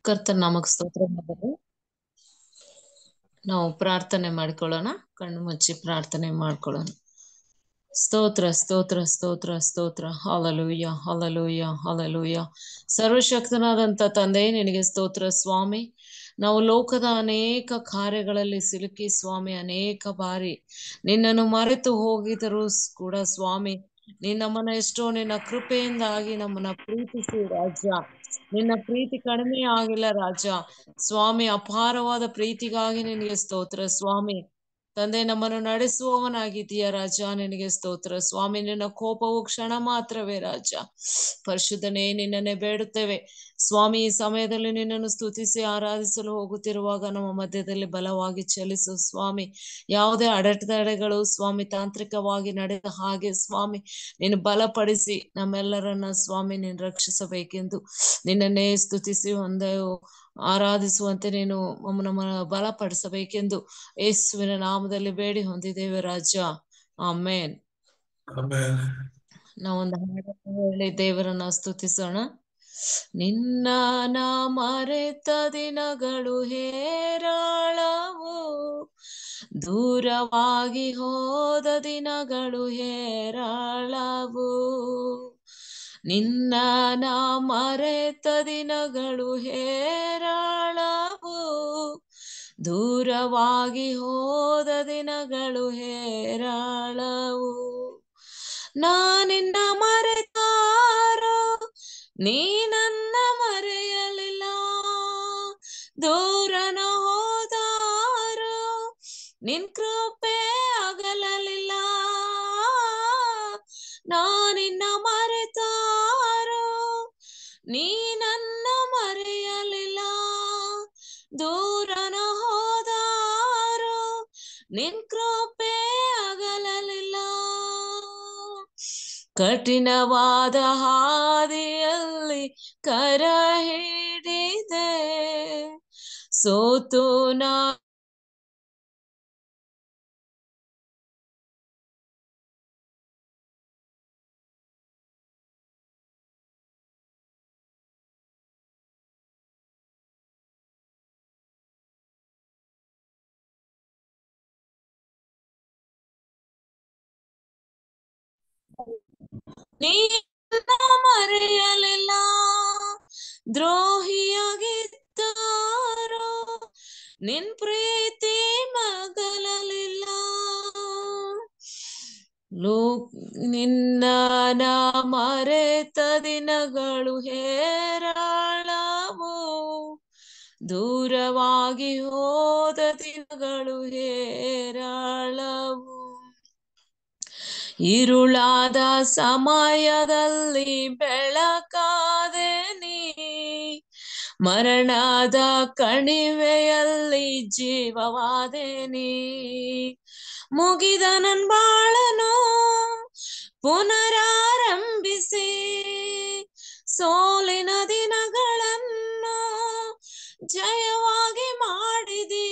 ಕರ್ತನ ನಾಮಕ್ಕೆ ಸ್ತೋತ್ರ ಮಾಡಿದರೆ ನಾವು ಪ್ರಾರ್ಥನೆ ಮಾಡ್ಕೊಳ್ಳೋಣ. ಕಣ್ಣು ಮುಚ್ಚಿ ಪ್ರಾರ್ಥನೆ ಮಾಡ್ಕೊಳ್ಳೋಣ. ಸ್ತೋತ್ರ ಸ್ತೋತ್ರ ಸ್ತೋತ್ರ ಸ್ತೋತ್ರ. Hallelujah hallelujah hallelujah. ಸರ್ವಶಕ್ತನಾದಂಥ ತಂದೆ, ನಿನಗೆ ಸ್ತೋತ್ರ ಸ್ವಾಮಿ. ನಾವು ಲೋಕದ ಅನೇಕ ಕಾರ್ಯಗಳಲ್ಲಿ ಸಿಲುಕಿ ಸ್ವಾಮಿ, ಅನೇಕ ಬಾರಿ ನಿನ್ನನ್ನು ಮರೆತು ಹೋಗಿದರೂ ಕೂಡ ಸ್ವಾಮಿ, ನಮ್ಮನ್ನ ಎಷ್ಟೋ ನಿನ್ನ ಕೃಪೆಯಿಂದಾಗಿ ನಮ್ಮನ್ನ ಪ್ರೀತಿಸಿ ರಾಜ. ನಿನ್ನ ಪ್ರೀತಿ ಕಡಿಮೆ ಆಗಿಲ್ಲ ರಾಜ ಸ್ವಾಮಿ. ಅಪಾರವಾದ ಪ್ರೀತಿಗಾಗಿ ನಿನಗೆ ಸ್ತೋತ್ರ ಸ್ವಾಮಿ. ತಂದೆ, ನಮ್ಮನ್ನು ನಡೆಸುವವನಾಗಿದ್ದೀಯ ರಾಜ, ನಿನಗೆ ಸ್ತೋತ್ರ ಸ್ವಾಮಿ. ನಿನ್ನ ಕೋಪವು ಕ್ಷಣ ಮಾತ್ರವೇ ರಾಜ. ಪರಿಶುದ್ಧನೇ, ನಿನ್ನನ್ನೇ ಬೇಡುತ್ತೇವೆ ಸ್ವಾಮಿ. ಈ ಸಮಯದಲ್ಲಿ ನಿನ್ನನ್ನು ಸ್ತುತಿಸಿ ಆರಾಧಿಸಲು ಹೋಗುತ್ತಿರುವಾಗ ನಮ್ಮ ಮಧ್ಯದಲ್ಲಿ ಬಲವಾಗಿ ಚಲಿಸು ಸ್ವಾಮಿ. ಯಾವುದೇ ಅಡೆತಡೆಗಳು ಸ್ವಾಮಿ ತಾಂತ್ರಿಕವಾಗಿ ನಡೆದ ಹಾಗೆ ಸ್ವಾಮಿ ನೀನು ಬಲಪಡಿಸಿ ನಮ್ಮೆಲ್ಲರನ್ನ ಸ್ವಾಮಿ ನೀನು ರಕ್ಷಿಸಬೇಕೆಂದು ನಿನ್ನನ್ನೇ ಸ್ತುತಿಸಿ ಒಂದೇ ಆರಾಧಿಸುವಂತೆ ನೀನು ನಮ್ಮನ್ನು ಬಲಪಡಿಸಬೇಕೆಂದು ಯೇಸುವಿನ ನಾಮದಲ್ಲಿ ಬೇಡಿ ಹೊಂದಿದ್ದೇವೆ ರಾಜ. ಆಮೇನ್. ನಾವೊಂದು ಹಾಡನ್ನು ಹೇಳಿ ದೇವರನ್ನ ಸ್ತುತಿಸೋಣ. ನಿನ್ನ ನಾ ಮರೆತ ದಿನಗಳು ಹೇರಾಳವು, ದೂರವಾಗಿ ಹೋದ ದಿನಗಳು ಹೇರಾಳವು. ನಿನ್ನ ನಾ ಮರೆತ ದಿನಗಳು ಹೇರಾಳವು, ದೂರವಾಗಿ ಹೋದ ದಿನಗಳು ಹೇರಾಳವು. ನಾನಿನ್ನ ಮರೆತಾರೋ ನೀ ನನ್ನ ಮರೆಯಲಿಲ್ಲ, ದೂರನ ಹೋದಾರೋ ನಿನ್ ಕೃಪೆ ಅಗಲಲಿಲ್ಲ. ನಾನಿನ್ನ ಮರೆತಾರೋ ನೀ ನನ್ನ ಮರೆಯಲಿಲ್ಲ, ದೂರನ ಹೋದಾರೋ ನಿನ್ ಕೃಪೆ ಅಗಲಲಿಲ್ಲ. ಕಠಿಣವಾದ ಹಾದಿಯಲ್ಲಿ ಕರ ಹಿಡಿದೆ ಸೋತು ನಾ ನೀನ ಮರೆಯಲಿಲ್ಲ, ದ್ರೋಹಿಯಾಗಿದ್ದಾರೋ ನಿನ್ ಪ್ರೀತಿ ಮಗಲಲಿಲ್ಲ. ನಿನ್ನ ನಾ ಮರೆತ ದಿನಗಳು ಹೇರಾಳವು, ದೂರವಾಗಿ ಹೋದ ದಿನಗಳು ಹೇರಾಳವು. ഇരുളಾದ ಸಮಯದಲ್ಲಿ ಬೆಳಕಾದೆ ನೀ, ಮರಣದ ಕಣಿವೆಯಲ್ಲಿ ಜೀವವಾದೆ ನೀ. ಮುಗಿದ ನನ್ ಬಾಳನು ಪುನರಾರಂಭಿಸಿ, ಸೋಲಿನ ದಿನಗಳನ್ನು ಜಯವಾಗಿ ಮಾಡಿದಿ.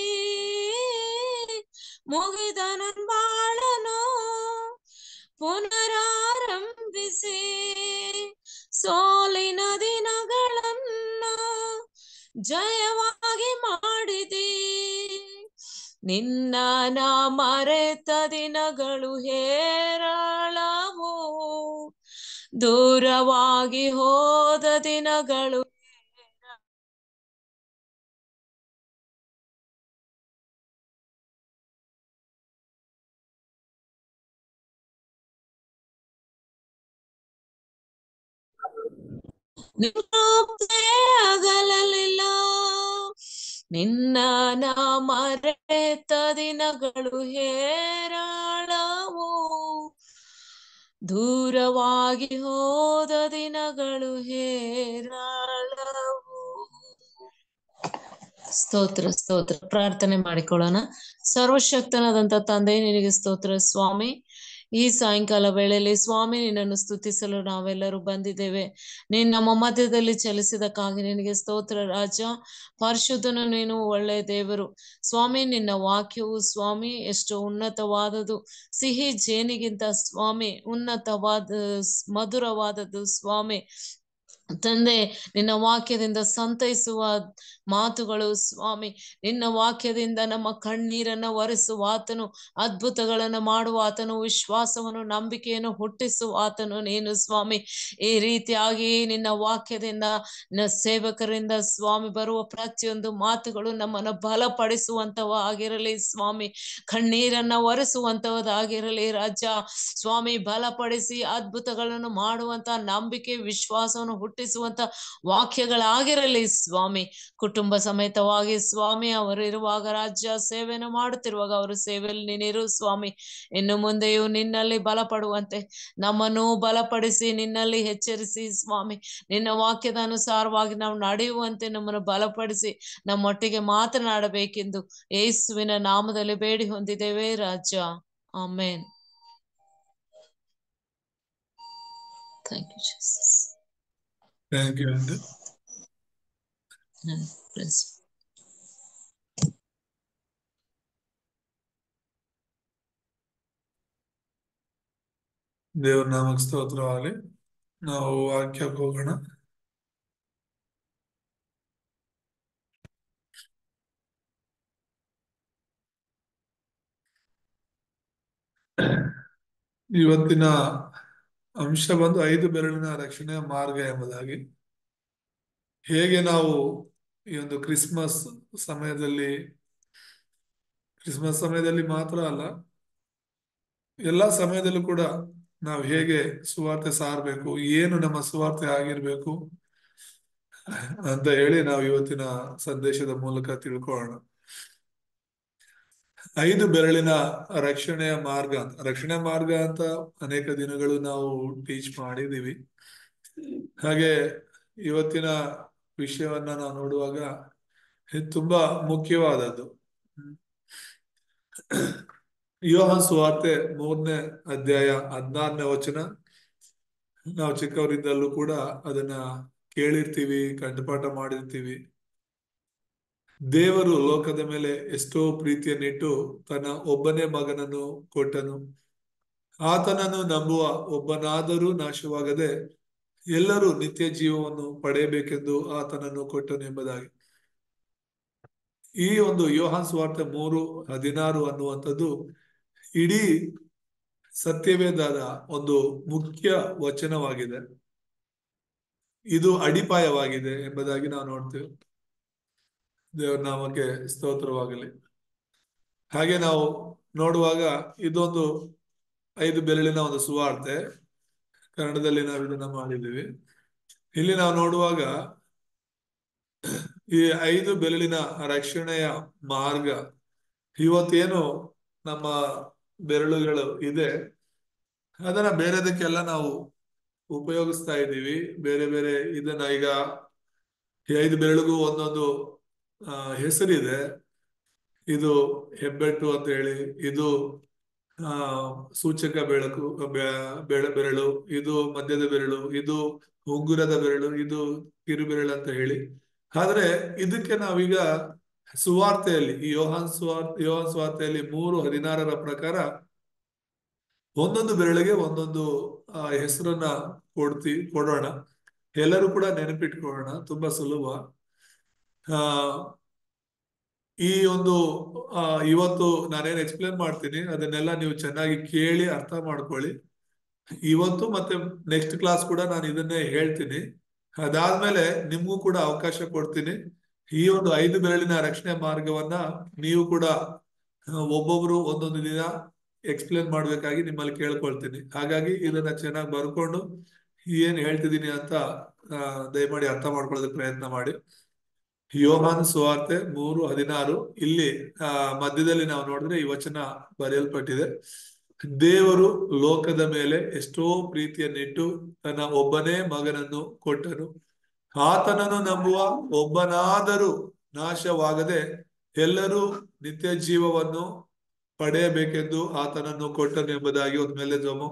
ಮುಗಿದ ನನ್ ಬಾಳನು ಪುನರಾರಂಭಿಸಿ, ಸೋಲಿನ ದಿನಗಳನ್ನು ಜಯವಾಗಿ ಮಾಡಿದಿ. ನಿನ್ನ ನಾ ಮರೆತ ದಿನಗಳು ಹೇರಾಳವು, ದೂರವಾಗಿ ಹೋದ ದಿನಗಳು ಅಗಲಲಿಲ್ಲ. ನಿನ್ನ ನಾ ಮರೆತ ದಿನಗಳು ಹೇರಾಳವು, ದೂರವಾಗಿ ಹೋದ ದಿನಗಳು ಹೇರಾಳವು. ಸ್ತೋತ್ರ ಸ್ತೋತ್ರ. ಪ್ರಾರ್ಥನೆ ಮಾಡಿಕೊಳ್ಳೋಣ. ಸರ್ವಶಕ್ತನಾದಂಥ ತಂದೆ, ನಿನಗೆ ಸ್ತೋತ್ರ ಸ್ವಾಮಿ. ಈ ಸಾಯಂಕಾಲ ವೇಳೆಯಲ್ಲಿ ಸ್ವಾಮಿ ನಿನ್ನನ್ನು ಸ್ತುತಿಸಲು ನಾವೆಲ್ಲರೂ ಬಂದಿದ್ದೇವೆ. ನೀನು ನಮ್ಮ ಮಧ್ಯದಲ್ಲಿ ಚಲಿಸಿದಕ್ಕಾಗಿ ನಿನಗೆ ಸ್ತೋತ್ರ ರಾಜ. ಪರಿಶುದ್ಧನು, ನೀನು ಒಳ್ಳೆಯ ದೇವರು ಸ್ವಾಮಿ. ನಿನ್ನ ವಾಕ್ಯವು ಸ್ವಾಮಿ ಎಷ್ಟು ಉನ್ನತವಾದದು, ಸಿಹಿ ಜೇನಿಗಿಂತ ಸ್ವಾಮಿ ಉನ್ನತವಾದ ಮಧುರವಾದದ್ದು ಸ್ವಾಮಿ. ತಂದೆ, ನಿನ್ನ ವಾಕ್ಯದಿಂದ ಸಂತೈಸುವ ಮಾತುಗಳು ಸ್ವಾಮಿ, ನಿನ್ನ ವಾಕ್ಯದಿಂದ ನಮ್ಮ ಕಣ್ಣೀರನ್ನು ಒರೆಸುವ ಆತನು, ಅದ್ಭುತಗಳನ್ನು ಮಾಡುವ ಆತನು, ವಿಶ್ವಾಸವನ್ನು ನಂಬಿಕೆಯನ್ನು ಹುಟ್ಟಿಸುವ ಆತನು ನೀನು ಸ್ವಾಮಿ. ಈ ರೀತಿಯಾಗಿ ನಿನ್ನ ವಾಕ್ಯದಿಂದ ಸೇವಕರಿಂದ ಸ್ವಾಮಿ ಬರುವ ಪ್ರತಿಯೊಂದು ಮಾತುಗಳು ನಮ್ಮನ್ನು ಬಲಪಡಿಸುವಂತವ ಆಗಿರಲಿ ಸ್ವಾಮಿ. ಕಣ್ಣೀರನ್ನ ಒರೆಸುವಂತವದಾಗಿರಲಿ ರಾಜ ಸ್ವಾಮಿ. ಬಲಪಡಿಸಿ ಅದ್ಭುತಗಳನ್ನು ಮಾಡುವಂತ ನಂಬಿಕೆ ವಿಶ್ವಾಸವನ್ನು ಹುಟ್ಟಿಸುವಂತ ವಾಕ್ಯಗಳಾಗಿರಲಿ ಸ್ವಾಮಿ. ಕುಟುಂಬ ಸಮೇತವಾಗಿ ಸ್ವಾಮಿ ಅವರು ಇರುವಾಗ, ರಾಜ್ಯ ಸೇವೆಯನ್ನು ಮಾಡುತ್ತಿರುವಾಗ ಅವರು ಸೇವೆಯಲ್ಲಿ ನೀನಿರು ಸ್ವಾಮಿ. ಇನ್ನು ಮುಂದೆಯೂ ನಿನ್ನಲ್ಲಿ ಬಲಪಡುವಂತೆ ನಮ್ಮನ್ನು ಬಲಪಡಿಸಿ, ನಿನ್ನಲ್ಲಿ ಎಚ್ಚರಿಸಿ ಸ್ವಾಮಿ. ನಿನ್ನ ವಾಕ್ಯದ ಅನುಸಾರವಾಗಿ ನಾವು ನಡೆಯುವಂತೆ ನಮ್ಮನ್ನು ಬಲಪಡಿಸಿ ನಮ್ಮೊಟ್ಟಿಗೆ ಮಾತನಾಡಬೇಕೆಂದು ಯೇಸುವಿನ ನಾಮದಲ್ಲಿ ಬೇಡಿ ಹೊಂದಿದ್ದೇವೆ ರಾಜ. ಆಮೇನ್. Thank you, Jesus. Thank you, Andy. Praise. ದೇವರ ನಾಮಕ್ಕೆ ಸ್ತೋತ್ರವಾಗಲಿ. ನಾವು ವಾಕ್ಯಕ್ಕೆ ಹೋಗೋಣ. ಇವತ್ತಿನ ಅಂಶ ಬಂದು 5 ಬೆರಳಿನ ರಕ್ಷಣೆಯ ಮಾರ್ಗ ಎಂಬುದಾಗಿ. ಹೇಗೆ ನಾವು ಈ ಒಂದು ಕ್ರಿಸ್ಮಸ್ ಸಮಯದಲ್ಲಿ ಮಾತ್ರ ಅಲ್ಲ, ಎಲ್ಲಾ ಸಮಯದಲ್ಲೂ ಕೂಡ ನಾವು ಹೇಗೆ ಸುವಾರ್ತೆ ಸಾರಬೇಕು, ಏನು ನಮ್ಮ ಸುವಾರ್ತೆ ಆಗಿರ್ಬೇಕು ಅಂತ ಹೇಳಿ ನಾವು ಇವತ್ತಿನ ಸಂದೇಶದ ಮೂಲಕ ತಿಳ್ಕೊಳ್ಳೋಣ. 5 ಬೆರಳಿನ ರಕ್ಷಣೆಯ ಮಾರ್ಗ ಅಂತ ಅನೇಕ ದಿನಗಳು ನಾವು ಟೀಚ್ ಮಾಡಿದೀವಿ. ಹಾಗೆ ಇವತ್ತಿನ ವಿಷಯವನ್ನ ನಾವು ನೋಡುವಾಗ ಇದು ತುಂಬಾ ಮುಖ್ಯವಾದದ್ದು. ಯೋಹಾನ್ ಸುವಾರ್ತೆ 3ನೇ ಅಧ್ಯಾಯ 16ನೇ ವಚನ. ನಾವು ಚಿಕ್ಕವರಿದ್ದಲ್ಲೂ ಕೂಡ ಅದನ್ನ ಕೇಳಿರ್ತೀವಿ, ಕಂಠಪಾಠ ಮಾಡಿರ್ತೀವಿ. ದೇವರು ಲೋಕದ ಮೇಲೆ ಎಷ್ಟೋ ಪ್ರೀತಿಯನ್ನಿಟ್ಟು ತನ್ನ ಒಬ್ಬನೇ ಮಗನನ್ನು ಕೊಟ್ಟನು. ಆತನನ್ನು ನಂಬುವ ಒಬ್ಬನಾದರೂ ನಾಶವಾಗದೆ ಎಲ್ಲರೂ ನಿತ್ಯ ಜೀವವನ್ನು ಪಡೆಯಬೇಕೆಂದು ಆತನನ್ನು ಕೊಟ್ಟನು ಎಂಬುದಾಗಿ. ಈ ಒಂದು ಯೋಹಾನ್ ಸುವಾರ್ತೆ 3:16 ಅನ್ನುವಂಥದ್ದು ಇಡೀ ಸತ್ಯವೇದದ ಒಂದು ಮುಖ್ಯ ವಚನವಾಗಿದೆ. ಇದು ಅಡಿಪಾಯವಾಗಿದೆ ಎಂಬುದಾಗಿ ನಾವು ನೋಡ್ತೇವೆ. ದೇವರ ನಾಮಕ್ಕೆ ಸ್ತೋತ್ರವಾಗಲಿ. ಹಾಗೆ ನಾವು ನೋಡುವಾಗ ಇದೊಂದು 5 ಬೆರಳಿನ ಒಂದು ಸುವಾರ್ತೆ. ಕನ್ನಡದಲ್ಲಿ ನಾವು ಇದನ್ನ ಮಾಡಿದ್ದೀವಿ. ಇಲ್ಲಿ ನಾವು ನೋಡುವಾಗ ಈ 5 ಬೆರಳಿನ ರಕ್ಷಣೆಯ ಮಾರ್ಗ, ಇವತ್ತೇನು ನಮ್ಮ ಬೆರಳುಗಳು ಇದೆ ಅದನ್ನ ಬೇರೆದಕ್ಕೆಲ್ಲ ನಾವು ಉಪಯೋಗಿಸ್ತಾ ಇದ್ದೀವಿ. ಬೇರೆ ಬೇರೆ ಇದನ್ನ ಈಗ ಈ 5 ಬೆರಳಿಗೂ ಒಂದೊಂದು ಹೆಸರಿದೆ. ಇದು ಹೆಬ್ಬೆಟ್ಟು ಅಂತ ಹೇಳಿ, ಇದು ಸೂಚಕ ಬೆರಳು, ಇದು ಮಧ್ಯದ ಬೆರಳು, ಇದು ಉಂಗುರದ ಬೆರಳು, ಇದು ಕಿರುಬೆರಳು ಅಂತ ಹೇಳಿ. ಆದ್ರೆ ಇದಕ್ಕೆ ನಾವೀಗ ಸುವಾರ್ತೆಯಲ್ಲಿ, ಈ ಯೋಹಾನ್ ಸುವಾರ್ತೆಯಲ್ಲಿ 3:16 ಪ್ರಕಾರ ಒಂದೊಂದು ಬೆರಳಿಗೆ ಒಂದೊಂದು ಹೆಸರನ್ನ ಕೊಡೋಣ. ಎಲ್ಲರೂ ಕೂಡ ನೆನಪಿಟ್ಕೊಳ್ಳೋಣ, ತುಂಬಾ ಸುಲಭ. ಈ ಒಂದು ಇವತ್ತು ನಾನೇನು ಎಕ್ಸ್ಪ್ಲೇನ್ ಮಾಡ್ತೀನಿ ಅದನ್ನೆಲ್ಲ ನೀವು ಚೆನ್ನಾಗಿ ಕೇಳಿ ಅರ್ಥ ಮಾಡ್ಕೊಳ್ಳಿ. ಇವತ್ತು ಮತ್ತೆ ನೆಕ್ಸ್ಟ್ ಕ್ಲಾಸ್ ಕೂಡ ನಾನು ಇದನ್ನೇ ಹೇಳ್ತೀನಿ. ಅದಾದ್ಮೇಲೆ ನಿಮ್ಗೂ ಕೂಡ ಅವಕಾಶ ಕೊಡ್ತೀನಿ. ಈ ಒಂದು 5 ಬೆರಳಿನ ರಕ್ಷಣೆ ಮಾರ್ಗವನ್ನ ನೀವು ಕೂಡ ಒಬ್ಬೊಬ್ರು ಒಂದೊಂದು ದಿನ ಎಕ್ಸ್ಪ್ಲೇನ್ ಮಾಡ್ಬೇಕಾಗಿ ನಿಮ್ಮಲ್ಲಿ ಕೇಳ್ಕೊಳ್ತೀನಿ. ಹಾಗಾಗಿ ಇದನ್ನ ಚೆನ್ನಾಗಿ ಬರ್ಕೊಂಡು ಏನ್ ಹೇಳ್ತಿದ್ದೀನಿ ಅಂತ ದಯಮಾಡಿ ಅರ್ಥ ಮಾಡ್ಕೊಳ್ಳೋದಕ್ಕೆ ಪ್ರಯತ್ನ ಮಾಡಿ. ಯೋಹಾನ್ ಸುವಾರ್ತೆ 3:16 ಇಲ್ಲಿ ಮಧ್ಯದಲ್ಲಿ ನಾವು ನೋಡಿದ್ರೆ ಈ ವಚನ ಬರೆಯಲ್ಪಟ್ಟಿದೆ. ದೇವರು ಲೋಕದ ಮೇಲೆ ಎಷ್ಟೋ ಪ್ರೀತಿಯನ್ನಿಟ್ಟು ತನ್ನ ಒಬ್ಬನೇ ಮಗನನ್ನು ಕೊಟ್ಟನು. ಆತನನ್ನು ನಂಬುವ ಒಬ್ಬನಾದರೂ ನಾಶವಾಗದೆ ಎಲ್ಲರೂ ನಿತ್ಯ ಜೀವವನ್ನು ಪಡೆಯಬೇಕೆಂದು ಆತನನ್ನು ಕೊಟ್ಟನು ಎಂಬುದಾಗಿ ಒಂದು ಮೇಲೆ ಜೋಮು.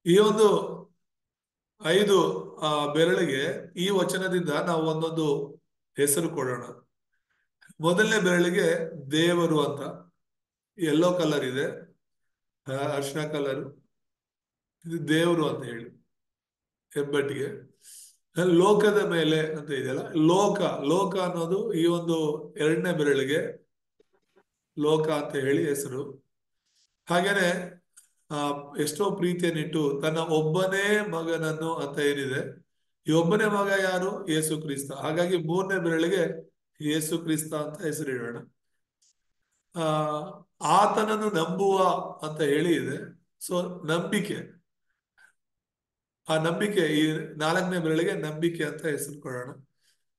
ಈ ಒಂದು 5 ಬೆರಳಿಗೆ ಈ ವಚನದಿಂದ ನಾವು ಒಂದೊಂದು ಹೆಸರು ಕೊಡೋಣ. ಮೊದಲನೇ ಬೆರಳಿಗೆ ದೇವರು ಅಂತ, ಯೆಲ್ಲೋ ಕಲರ್ ಇದೆ, ಅರ್ಶಿನ ಕಲರ್, ಇದು ದೇವರು ಅಂತ ಹೇಳಿ ಹೆಬ್ಬಟ್ಟಿಗೆ. ಲೋಕದ ಮೇಲೆ ಅಂತ ಇದೆಯಲ್ಲ, ಲೋಕ ಲೋಕ ಅನ್ನೋದು ಈ ಒಂದು ಎರಡನೇ ಬೆರಳಿಗೆ ಲೋಕ ಅಂತ ಹೇಳಿ ಹೆಸರು. ಹಾಗೇನೆ ಎಷ್ಟೋ ಪ್ರೀತಿಯನ್ನಿಟ್ಟು ತನ್ನ ಒಬ್ಬನೇ ಮಗನನ್ನು ಅಂತ ಏನಿದೆ, ಈ ಒಬ್ಬನೇ ಮಗ ಯಾರು? ಯೇಸು ಕ್ರಿಸ್ತ. ಹಾಗಾಗಿ ಮೂರನೇ ಬೆರಳಿಗೆ ಯೇಸು ಕ್ರಿಸ್ತ ಅಂತ ಹೆಸರಿಡೋಣ. ಆ ಆತನನ್ನು ನಂಬುವ ಅಂತ ಹೇಳಿ ಇದೆ. ಸೊ ನಂಬಿಕೆ, ಆ ನಂಬಿಕೆ, ಈ ನಾಲ್ಕನೇ ಬೆರಳಿಗೆ ನಂಬಿಕೆ ಅಂತ ಹೆಸರು ಕೊಡೋಣ.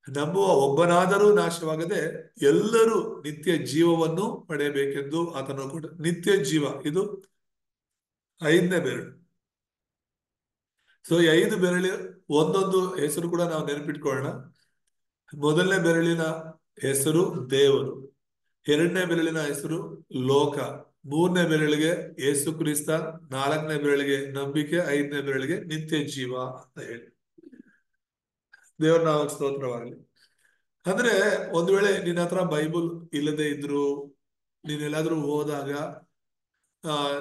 ನಂಬುವ ಒಬ್ಬನಾದರೂ ನಾಶವಾಗದೆ ಎಲ್ಲರೂ ನಿತ್ಯ ಜೀವವನ್ನು ಪಡೆಯಬೇಕೆಂದು ಆತನು ಕೂಡ. ನಿತ್ಯ ಜೀವ ಇದು ಐದನೇ ಬೆರಳು. ಸೊ ಈ 5 ಬೆರಳು ಒಂದೊಂದು ಹೆಸರು ಕೂಡ ನಾವು ನೆನಪಿಟ್ಕೊಳ್ಳೋಣ. ಮೊದಲನೇ ಬೆರಳಿನ ಹೆಸರು ದೇವರು, ಎರಡನೇ ಬೆರಳಿನ ಹೆಸರು ಲೋಕ, ಮೂರನೇ ಬೆರಳಿಗೆ ಯೇಸು ಕ್ರಿಸ್ತ, ನಾಲ್ಕನೇ ಬೆರಳಿಗೆ ನಂಬಿಕೆ, ಐದನೇ ಬೆರಳಿಗೆ ನಿತ್ಯ ಜೀವ ಅಂತ ಹೇಳಿ. ದೇವರ ನಾಮಕ್ಕೆ ಸ್ತೋತ್ರವಾಗಲಿ. ಅಂದ್ರೆ ಒಂದ್ ವೇಳೆ ನಿನ್ನ ಹತ್ರ ಬೈಬಲ್ ಇಲ್ಲದೆ ಇದ್ರು, ನೀನ್ ಎಲ್ಲಾದ್ರೂ ಹೋದಾಗ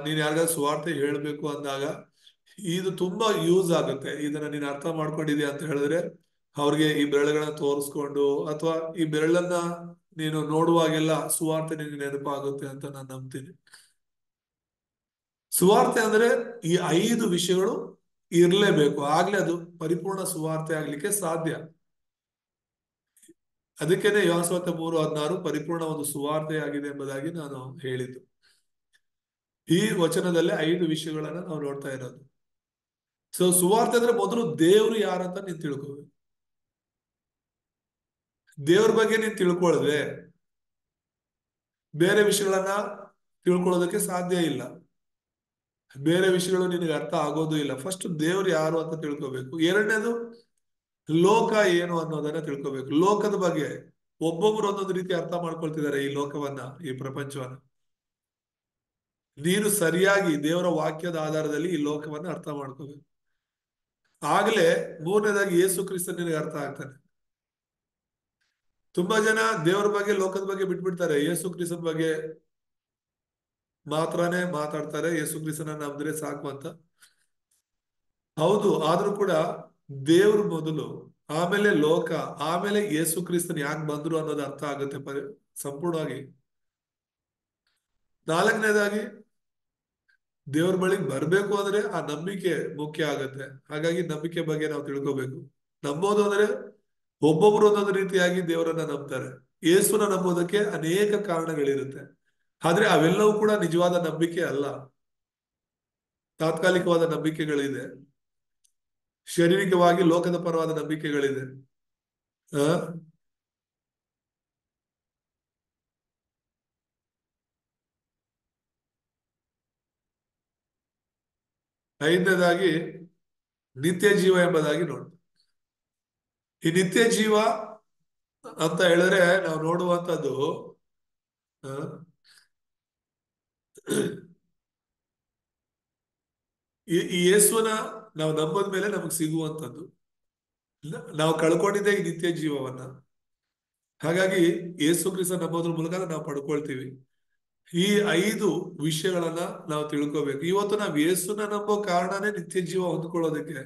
ನೀನ್ ಯಾರಿಗಾದ್ರೂ ಸುವಾರ್ತೆ ಹೇಳ್ಬೇಕು ಅಂದಾಗ ಇದು ತುಂಬಾ ಯೂಸ್ ಆಗುತ್ತೆ. ಇದನ್ನ ನೀನ್ ಅರ್ಥ ಮಾಡ್ಕೊಂಡಿದ್ಯಾ ಅಂತ ಹೇಳಿದ್ರೆ ಅವ್ರಿಗೆ ಈ ಬೆರಳುಗಳನ್ನ ತೋರಿಸ್ಕೊಂಡು, ಅಥವಾ ಈ ಬೆರಳನ್ನ ನೀನು ನೋಡುವಾಗೆಲ್ಲ ಸುವಾರ್ತೆ ನಿನ್ಗೆ ನೆನಪಾಗುತ್ತೆ ಅಂತ ನಾನು ನಂಬ್ತೀನಿ. ಸುವಾರ್ತೆ ಅಂದ್ರೆ ಈ 5 ವಿಷಯಗಳು ಇರ್ಲೇಬೇಕು, ಆಗ್ಲೇ ಅದು ಪರಿಪೂರ್ಣ ಸುವಾರ್ತೆ ಆಗ್ಲಿಕ್ಕೆ ಸಾಧ್ಯ. ಅದಕ್ಕೇನೆ ಯೋಹಾನ 3:16 ಪರಿಪೂರ್ಣ ಒಂದು ಸುವಾರ್ತೆ ಆಗಿದೆ ಎಂಬುದಾಗಿ ನಾನು ಹೇಳಿದ್ದು. ಈ ವಚನದಲ್ಲೇ 5 ವಿಷಯಗಳನ್ನ ನಾವು ನೋಡ್ತಾ ಇರೋದು. ಸೊ ಸುವಾರ್ತೆ ಅಂದ್ರೆ ಮೊದಲು ದೇವ್ರು ಯಾರಂತ ನೀನ್ ತಿಳ್ಕೋಬೇಕು. ದೇವ್ರ ಬಗ್ಗೆ ನೀನ್ ತಿಳ್ಕೊಳ್ಳದೆ ಬೇರೆ ವಿಷಯಗಳನ್ನ ತಿಳ್ಕೊಳ್ಳೋದಕ್ಕೆ ಸಾಧ್ಯ ಇಲ್ಲ. ಬೇರೆ ವಿಷಯಗಳು ನಿನಗೆ ಅರ್ಥ ಆಗೋದು ಇಲ್ಲ. ಫಸ್ಟ್ ದೇವ್ರು ಯಾರು ಅಂತ ತಿಳ್ಕೋಬೇಕು. ಎರಡನೇದು ಲೋಕ ಏನು ಅನ್ನೋದನ್ನ ತಿಳ್ಕೋಬೇಕು. ಲೋಕದ ಬಗ್ಗೆ ಒಬ್ಬೊಬ್ರು ಒಂದೊಂದು ರೀತಿ ಅರ್ಥ ಮಾಡ್ಕೊಳ್ತಿದ್ದಾರೆ ಈ ಲೋಕವನ್ನ, ಈ ಪ್ರಪಂಚವನ್ನ. ನೀನು ಸರಿಯಾಗಿ ದೇವರ ವಾಕ್ಯದ ಆಧಾರದಲ್ಲಿ ಈ ಲೋಕವನ್ನ ಅರ್ಥ ಮಾಡ್ಕೋಬೇಕು. ಆಗ್ಲೇ ಮೂರನೇದಾಗಿ ಯೇಸು ಕ್ರಿಸ್ತ ನಿನಗೆ ಅರ್ಥ ಆಗ್ತಾನೆ. ತುಂಬಾ ಜನ ದೇವರ ಬಗ್ಗೆ ಲೋಕದ ಬಗ್ಗೆ ಬಿಟ್ಬಿಡ್ತಾರೆ, ಯೇಸು ಕ್ರಿಸ್ತನ ಬಗ್ಗೆ ಮಾತ್ರನೇ ಮಾತಾಡ್ತಾರೆ. ಯೇಸು ಕ್ರಿಸ್ತನ ನಂಬಿದ್ರೆ ಸಾಕು ಅಂತ. ಹೌದು, ಆದ್ರೂ ಕೂಡ ದೇವ್ರು ಮೊದಲು, ಆಮೇಲೆ ಲೋಕ, ಆಮೇಲೆ ಯೇಸು ಕ್ರಿಸ್ತನ್ ಯಾಕೆ ಬಂದ್ರು ಅನ್ನೋದು ಅರ್ಥ ಆಗುತ್ತೆ ಸಂಪೂರ್ಣವಾಗಿ. ನಾಲ್ಕನೇದಾಗಿ ದೇವ್ರ ಬಳಿಗೆ ಬರ್ಬೇಕು ಅಂದ್ರೆ ಆ ನಂಬಿಕೆ ಮುಖ್ಯ ಆಗತ್ತೆ. ಹಾಗಾಗಿ ನಂಬಿಕೆ ಬಗ್ಗೆ ನಾವು ತಿಳ್ಕೋಬೇಕು. ನಂಬೋದು ಅಂದ್ರೆ ಒಬ್ಬೊಬ್ರು ಒಂದೊಂದು ರೀತಿಯಾಗಿ ದೇವರನ್ನ ನಂಬ್ತಾರೆ. ಯೇಸುನ ನಂಬೋದಕ್ಕೆ ಅನೇಕ ಕಾರಣಗಳಿರುತ್ತೆ. ಆದ್ರೆ ಅವೆಲ್ಲವೂ ಕೂಡ ನಿಜವಾದ ನಂಬಿಕೆ ಅಲ್ಲ, ತಾತ್ಕಾಲಿಕವಾದ ನಂಬಿಕೆಗಳಿದೆ, ಶಾರೀರಿಕವಾಗಿ ಲೋಕದ ಪರವಾದ ನಂಬಿಕೆಗಳಿದೆ. ಐದನೇದಾಗಿ ನಿತ್ಯ ಜೀವ ಎಂಬುದಾಗಿ ನೋಡಿ. ಈ ನಿತ್ಯ ಜೀವ ಅಂತ ಹೇಳಿದ್ರೆ ನಾವು ನೋಡುವಂಥದ್ದು ಈ ಯೇಸುವನ ನಾವು ನಂಬದ ಮೇಲೆ ನಮಗ್ ಸಿಗುವಂಥದ್ದು. ನಾವು ಕಳ್ಕೊಂಡಿದ್ದೆ ಈ ನಿತ್ಯ ಜೀವವನ್ನ. ಹಾಗಾಗಿ ಯೇಸು ಕ್ರಿಸ್ತ ನಂಬೋದ್ರ ಮೂಲಕ ನಾವು ಪಡ್ಕೊಳ್ತೀವಿ. ಈ 5 ವಿಷಯಗಳನ್ನ ನಾವು ತಿಳ್ಕೋಬೇಕು. ಇವತ್ತು ನಾವು ಯೇಸುನ ನಂಬೋ ಕಾರಣನೇ ನಿತ್ಯ ಜೀವ ಹೊಂದ್ಕೊಳ್ಳೋದಕ್ಕೆ.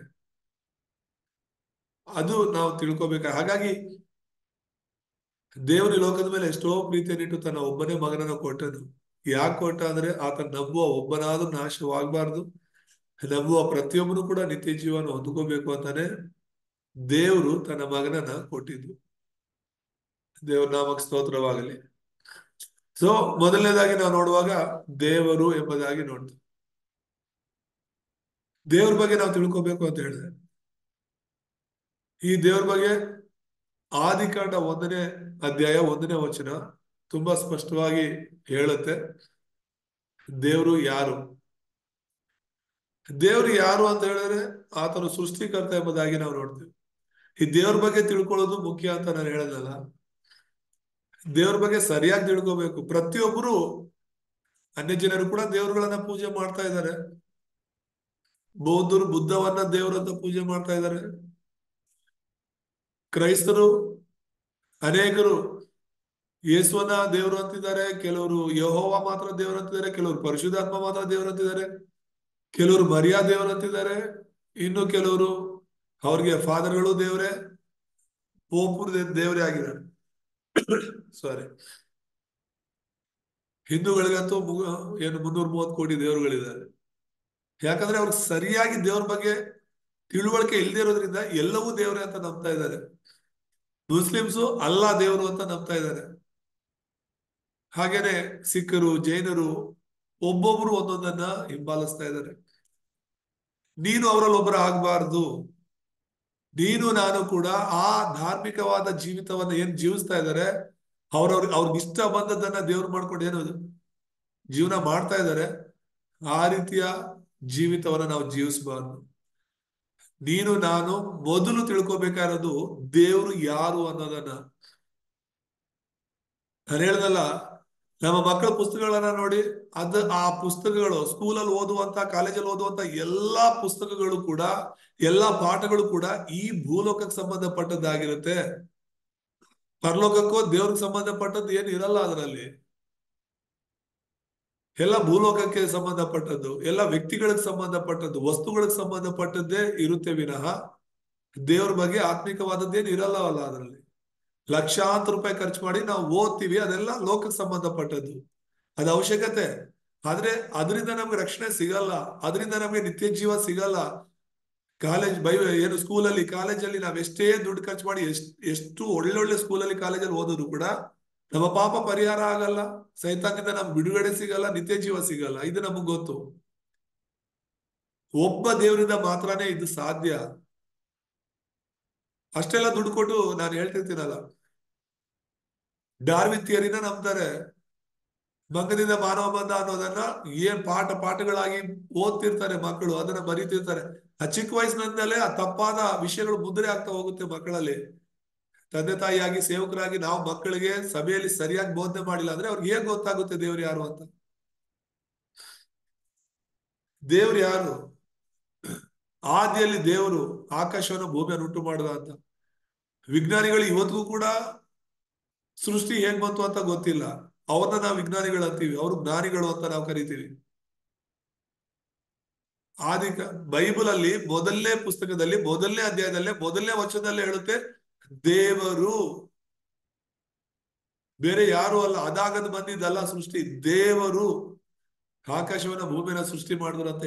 ಅದು ನಾವು ತಿಳ್ಕೋಬೇಕು. ಹಾಗಾಗಿ ದೇವರ ಲೋಕದ ಮೇಲೆ ಎಷ್ಟೋ ಪ್ರೀತಿಯನ್ನಿಟ್ಟು ತನ್ನ ಒಬ್ಬನೇ ಮಗನನ್ನು ಕೊಟ್ಟನು. ಯಾಕೆ ಕೊಟ್ಟ ಅಂದ್ರೆ ಆತನ ನಂಬುವ ಒಬ್ಬನಾದ್ರೂ ನಾಶವಾಗಬಾರ್ದು, ನಂಬುವ ಪ್ರತಿಯೊಬ್ಬನು ಕೂಡ ನಿತ್ಯ ಜೀವನ ಹೊಂದ್ಕೋಬೇಕು ಅಂತಾನೆ ದೇವರು ತನ್ನ ಮಗನನ್ನ ಕೊಟ್ಟಿದ್ದು. ದೇವ್ರ ನಾಮಕ್ಕೆ ಸ್ತೋತ್ರವಾಗಲಿ. ಸೊ ಮೊದಲನೇದಾಗಿ ನಾವು ನೋಡುವಾಗ ದೇವರು ಎಂಬುದಾಗಿ ನೋಡ್ತೀವಿ. ದೇವ್ರ ಬಗ್ಗೆ ನಾವು ತಿಳ್ಕೋಬೇಕು ಅಂತ ಹೇಳಿದ್ರೆ ಈ ದೇವ್ರ ಬಗ್ಗೆ ಆದಿಕಾಂಡ 1ನೇ ಅಧ್ಯಾಯ 1ನೇ ವಚನ ತುಂಬಾ ಸ್ಪಷ್ಟವಾಗಿ ಹೇಳುತ್ತೆ. ದೇವರು ಯಾರು? ದೇವ್ರು ಯಾರು ಅಂತ ಹೇಳಿದ್ರೆ ಆತನು ಸೃಷ್ಟಿಕರ್ತ ಎಂಬುದಾಗಿ ನಾವು ನೋಡ್ತೀವಿ. ಈ ದೇವ್ರ ಬಗ್ಗೆ ತಿಳ್ಕೊಳ್ಳೋದು ಮುಖ್ಯ ಅಂತ ನಾನು ಹೇಳೋದಲ್ಲ. ದೇವ್ರ ಬಗ್ಗೆ ಸರಿಯಾಗಿ ತಿಳ್ಕೋಬೇಕು. ಪ್ರತಿಯೊಬ್ಬರು ಅನ್ಯ ಜನರು ಕೂಡ ದೇವರುಗಳನ್ನ ಪೂಜೆ ಮಾಡ್ತಾ ಇದ್ದಾರೆ. ಬೌದ್ಧರು ಬುದ್ಧವನ್ನ ದೇವರಂತ ಪೂಜೆ ಮಾಡ್ತಾ ಇದ್ದಾರೆ. ಕ್ರೈಸ್ತರು ಅನೇಕರು ಯೇಸುವನ ದೇವರು ಅಂತಿದ್ದಾರೆ, ಕೆಲವರು ಯೆಹೋವ ಮಾತ್ರ ದೇವರು ಅಂತಿದ್ದಾರೆ, ಕೆಲವರು ಪರಿಶುದ್ಧಾತ್ಮ ಮಾತ್ರ ದೇವರು ಅಂತಿದ್ದಾರೆ, ಕೆಲವರು ಮರಿಯಾ ದೇವರು ಅಂತಿದ್ದಾರೆ, ಇನ್ನು ಕೆಲವರು ಅವ್ರಿಗೆ ಫಾದರ್ಗಳು ದೇವರೇ, ಪೋಪುರ್ ದೇವರೇ ಆಗಿದ್ದಾರೆ. ಸಾರಿ, ಹಿಂದೂಗಳಿಗಂತೂ ಏನು 330 ಕೋಟಿ ದೇವರುಗಳಿದ್ದಾರೆ. ಯಾಕಂದ್ರೆ ಅವ್ರಿಗೆ ಸರಿಯಾಗಿ ದೇವ್ರ ಬಗ್ಗೆ ತಿಳುವಳಿಕೆ ಇಲ್ಲದೆ ಇರೋದ್ರಿಂದ ಎಲ್ಲವೂ ದೇವರೇ ಅಂತ ನಂಬ್ತಾ ಇದ್ದಾರೆ. ಮುಸ್ಲಿಮ್ಸು ಅಲ್ಲಾ ದೇವರು ಅಂತ ನಂಬ್ತಾ ಇದ್ದಾರೆ. ಹಾಗೇನೆ ಸಿಖ್ಖರು, ಜೈನರು ಒಬ್ಬೊಬ್ರು ಒಂದೊಂದನ್ನ ಹಿಂಬಾಲಿಸ್ತಾ ಇದ್ದಾರೆ. ನೀನು ಅವರಲ್ಲಿ ಒಬ್ಬರ ಆಗ್ಬಾರ್ದು. ನೀನು ನಾನು ಕೂಡ ಆ ಧಾರ್ಮಿಕವಾದ ಜೀವಿತವನ್ನ ಏನ್ ಜೀವಿಸ್ತಾ ಇದ್ದಾರೆ, ಅವ್ರಿಗೆ ಇಷ್ಟ ಬಂದದನ್ನ ದೇವ್ರು ಮಾಡ್ಕೊಂಡು ಏನು ಜೀವನ ಮಾಡ್ತಾ ಇದ್ದಾರೆ, ಆ ರೀತಿಯ ಜೀವಿತವನ್ನ ನಾವು ಜೀವಿಸಬಾರ್ದು. ನೀನು ನಾನು ಮೊದಲು ತಿಳ್ಕೊಬೇಕಾಗಿರೋದು ದೇವರು ಯಾರು ಅನ್ನೋದನ್ನ. ನಾನು ಹೇಳ್ದಲ್ಲ, ನಮ್ಮ ಮಕ್ಕಳ ಪುಸ್ತಕಗಳನ್ನ ನೋಡಿ, ಆ ಪುಸ್ತಕಗಳು ಸ್ಕೂಲಲ್ಲಿ ಓದುವಂತ, ಕಾಲೇಜಲ್ಲಿ ಓದುವಂತ ಎಲ್ಲಾ ಪುಸ್ತಕಗಳು ಕೂಡ, ಎಲ್ಲಾ ಪಾಠಗಳು ಕೂಡ ಈ ಭೂಲೋಕಕ್ಕೆ ಸಂಬಂಧಪಟ್ಟದ್ದಾಗಿರುತ್ತೆ. ಪರಲೋಕಕ್ಕೋ ದೇವ್ರಿಗೆ ಸಂಬಂಧಪಟ್ಟದ್ದು ಏನು ಇರಲ್ಲ ಅದರಲ್ಲಿ. ಎಲ್ಲ ಭೂಲೋಕಕ್ಕೆ ಸಂಬಂಧಪಟ್ಟದ್ದು, ಎಲ್ಲ ವ್ಯಕ್ತಿಗಳಿಗೆ ಸಂಬಂಧಪಟ್ಟದ್ದು, ವಸ್ತುಗಳಿಗೆ ಸಂಬಂಧಪಟ್ಟದ್ದೇ ಇರುತ್ತೆ ವಿನಃ ದೇವ್ರ ಬಗ್ಗೆ ಆತ್ಮಿಕವಾದದ್ದೇನು ಇರಲ್ಲವಲ್ಲ ಅದರಲ್ಲಿ. ಲಕ್ಷಾಂತರ ರೂಪಾಯಿ ಖರ್ಚು ಮಾಡಿ ನಾವು ಓದ್ತೀವಿ, ಅದೆಲ್ಲ ಲೋಕಕ್ಕೆ ಸಂಬಂಧಪಟ್ಟದ್ದು, ಅದು ಅವಶ್ಯಕತೆ. ಆದ್ರೆ ಅದರಿಂದ ನಮ್ಗೆ ರಕ್ಷಣೆ ಸಿಗಲ್ಲ, ಅದರಿಂದ ನಮ್ಗೆ ನಿತ್ಯ ಜೀವ ಸಿಗಲ್ಲ. ಏನು ಸ್ಕೂಲಲ್ಲಿ, ಕಾಲೇಜಲ್ಲಿ ನಾವ್ ಎಷ್ಟೇ ದುಡ್ಡು ಖರ್ಚು ಮಾಡಿ ಎಷ್ಟು ಒಳ್ಳೊಳ್ಳೆ ಸ್ಕೂಲಲ್ಲಿ, ಕಾಲೇಜಲ್ಲಿ ಓದಿದ್ರು ಕೂಡ ನಮ್ಮ ಪಾಪ ಪರಿಹಾರ ಆಗಲ್ಲ, ಸೈತಾನ್ನಿಂದ ನಮ್ಗೆ ಬಿಡುಗಡೆ ಸಿಗಲ್ಲ, ನಿತ್ಯ ಜೀವ ಸಿಗಲ್ಲ. ಇದು ನಮಗ್ ಗೊತ್ತು. ಒಬ್ಬ ದೇವರಿಂದ ಮಾತ್ರನೇ ಇದು ಸಾಧ್ಯ. ಅಷ್ಟೆಲ್ಲ ದುಡ್ಡು ಕೊಟ್ಟು ನಾನು ಹೇಳ್ತಿರ್ತೀನಲ್ಲ, ಡಾರ್ವಿನ್ ಥಿಯರಿನ ನಂಬ್ತಾರೆ. ಮಂಗದಿಂದ ಮಾನವ ಬಂದ ಅನ್ನೋದನ್ನ ಏನ್ ಪಾಠಗಳಾಗಿ ಓದ್ತಿರ್ತಾರೆ ಮಕ್ಕಳು, ಅದನ್ನ ಬರೀತಿರ್ತಾರೆ. ಆ ಚಿಕ್ಕ ವಯಸ್ಸಿನಿಂದಲೇ ಆ ತಪ್ಪಾದ ವಿಷಯಗಳು ಮುದ್ರೆ ಆಗ್ತಾ ಹೋಗುತ್ತೆ ಮಕ್ಕಳಲ್ಲಿ. ತಂದೆ ತಾಯಿಯಾಗಿ, ಸೇವಕರಾಗಿ ನಾವು ಮಕ್ಕಳಿಗೆ ಸಭೆಯಲ್ಲಿ ಸರಿಯಾಗಿ ಬೋಧನೆ ಮಾಡಿಲ್ಲ ಅಂದ್ರೆ ಅವ್ರಿಗೆ ಹೇಗ್ ಗೊತ್ತಾಗುತ್ತೆ ದೇವ್ರು ಯಾರು ಅಂತ. ದೇವ್ರು ಯಾರು? ಆದಿಯಲ್ಲಿ ದೇವರು ಆಕಾಶವನ್ನು ಭೂಮಿಯನ್ನು ಉಂಟು ಮಾಡಿದ ಅಂತ. ವಿಜ್ಞಾನಿಗಳು ಇವತ್ತಿಗೂ ಕೂಡ ಸೃಷ್ಟಿ ಹೇಗ್ ಬಂತು ಅಂತ ಗೊತ್ತಿಲ್ಲ. ಅವ್ರನ್ನ ನಾವು ವಿಜ್ಞಾನಿಗಳು ಅಂತೀವಿ, ಅವ್ರು ಜ್ಞಾನಿಗಳು ಅಂತ ನಾವು ಕರಿತೀವಿ. ಬೈಬಲ್ ಅಲ್ಲಿ ಮೊದಲನೇ ಪುಸ್ತಕದಲ್ಲಿ, ಮೊದಲನೇ ಅಧ್ಯಾಯದಲ್ಲೇ, ಮೊದಲನೇ ವಚನದಲ್ಲೇ ಹೇಳುತ್ತೆ ದೇವರು, ಬೇರೆ ಯಾರು ಅಲ್ಲ, ಅದಾಗದು ಬಂದಿದ್ದಲ್ಲ ಸೃಷ್ಟಿ, ದೇವರು ಆಕಾಶವನ್ನ ಭೂಮಿಯನ್ನ ಸೃಷ್ಟಿ ಮಾಡಿದ್ರು ಅಂತ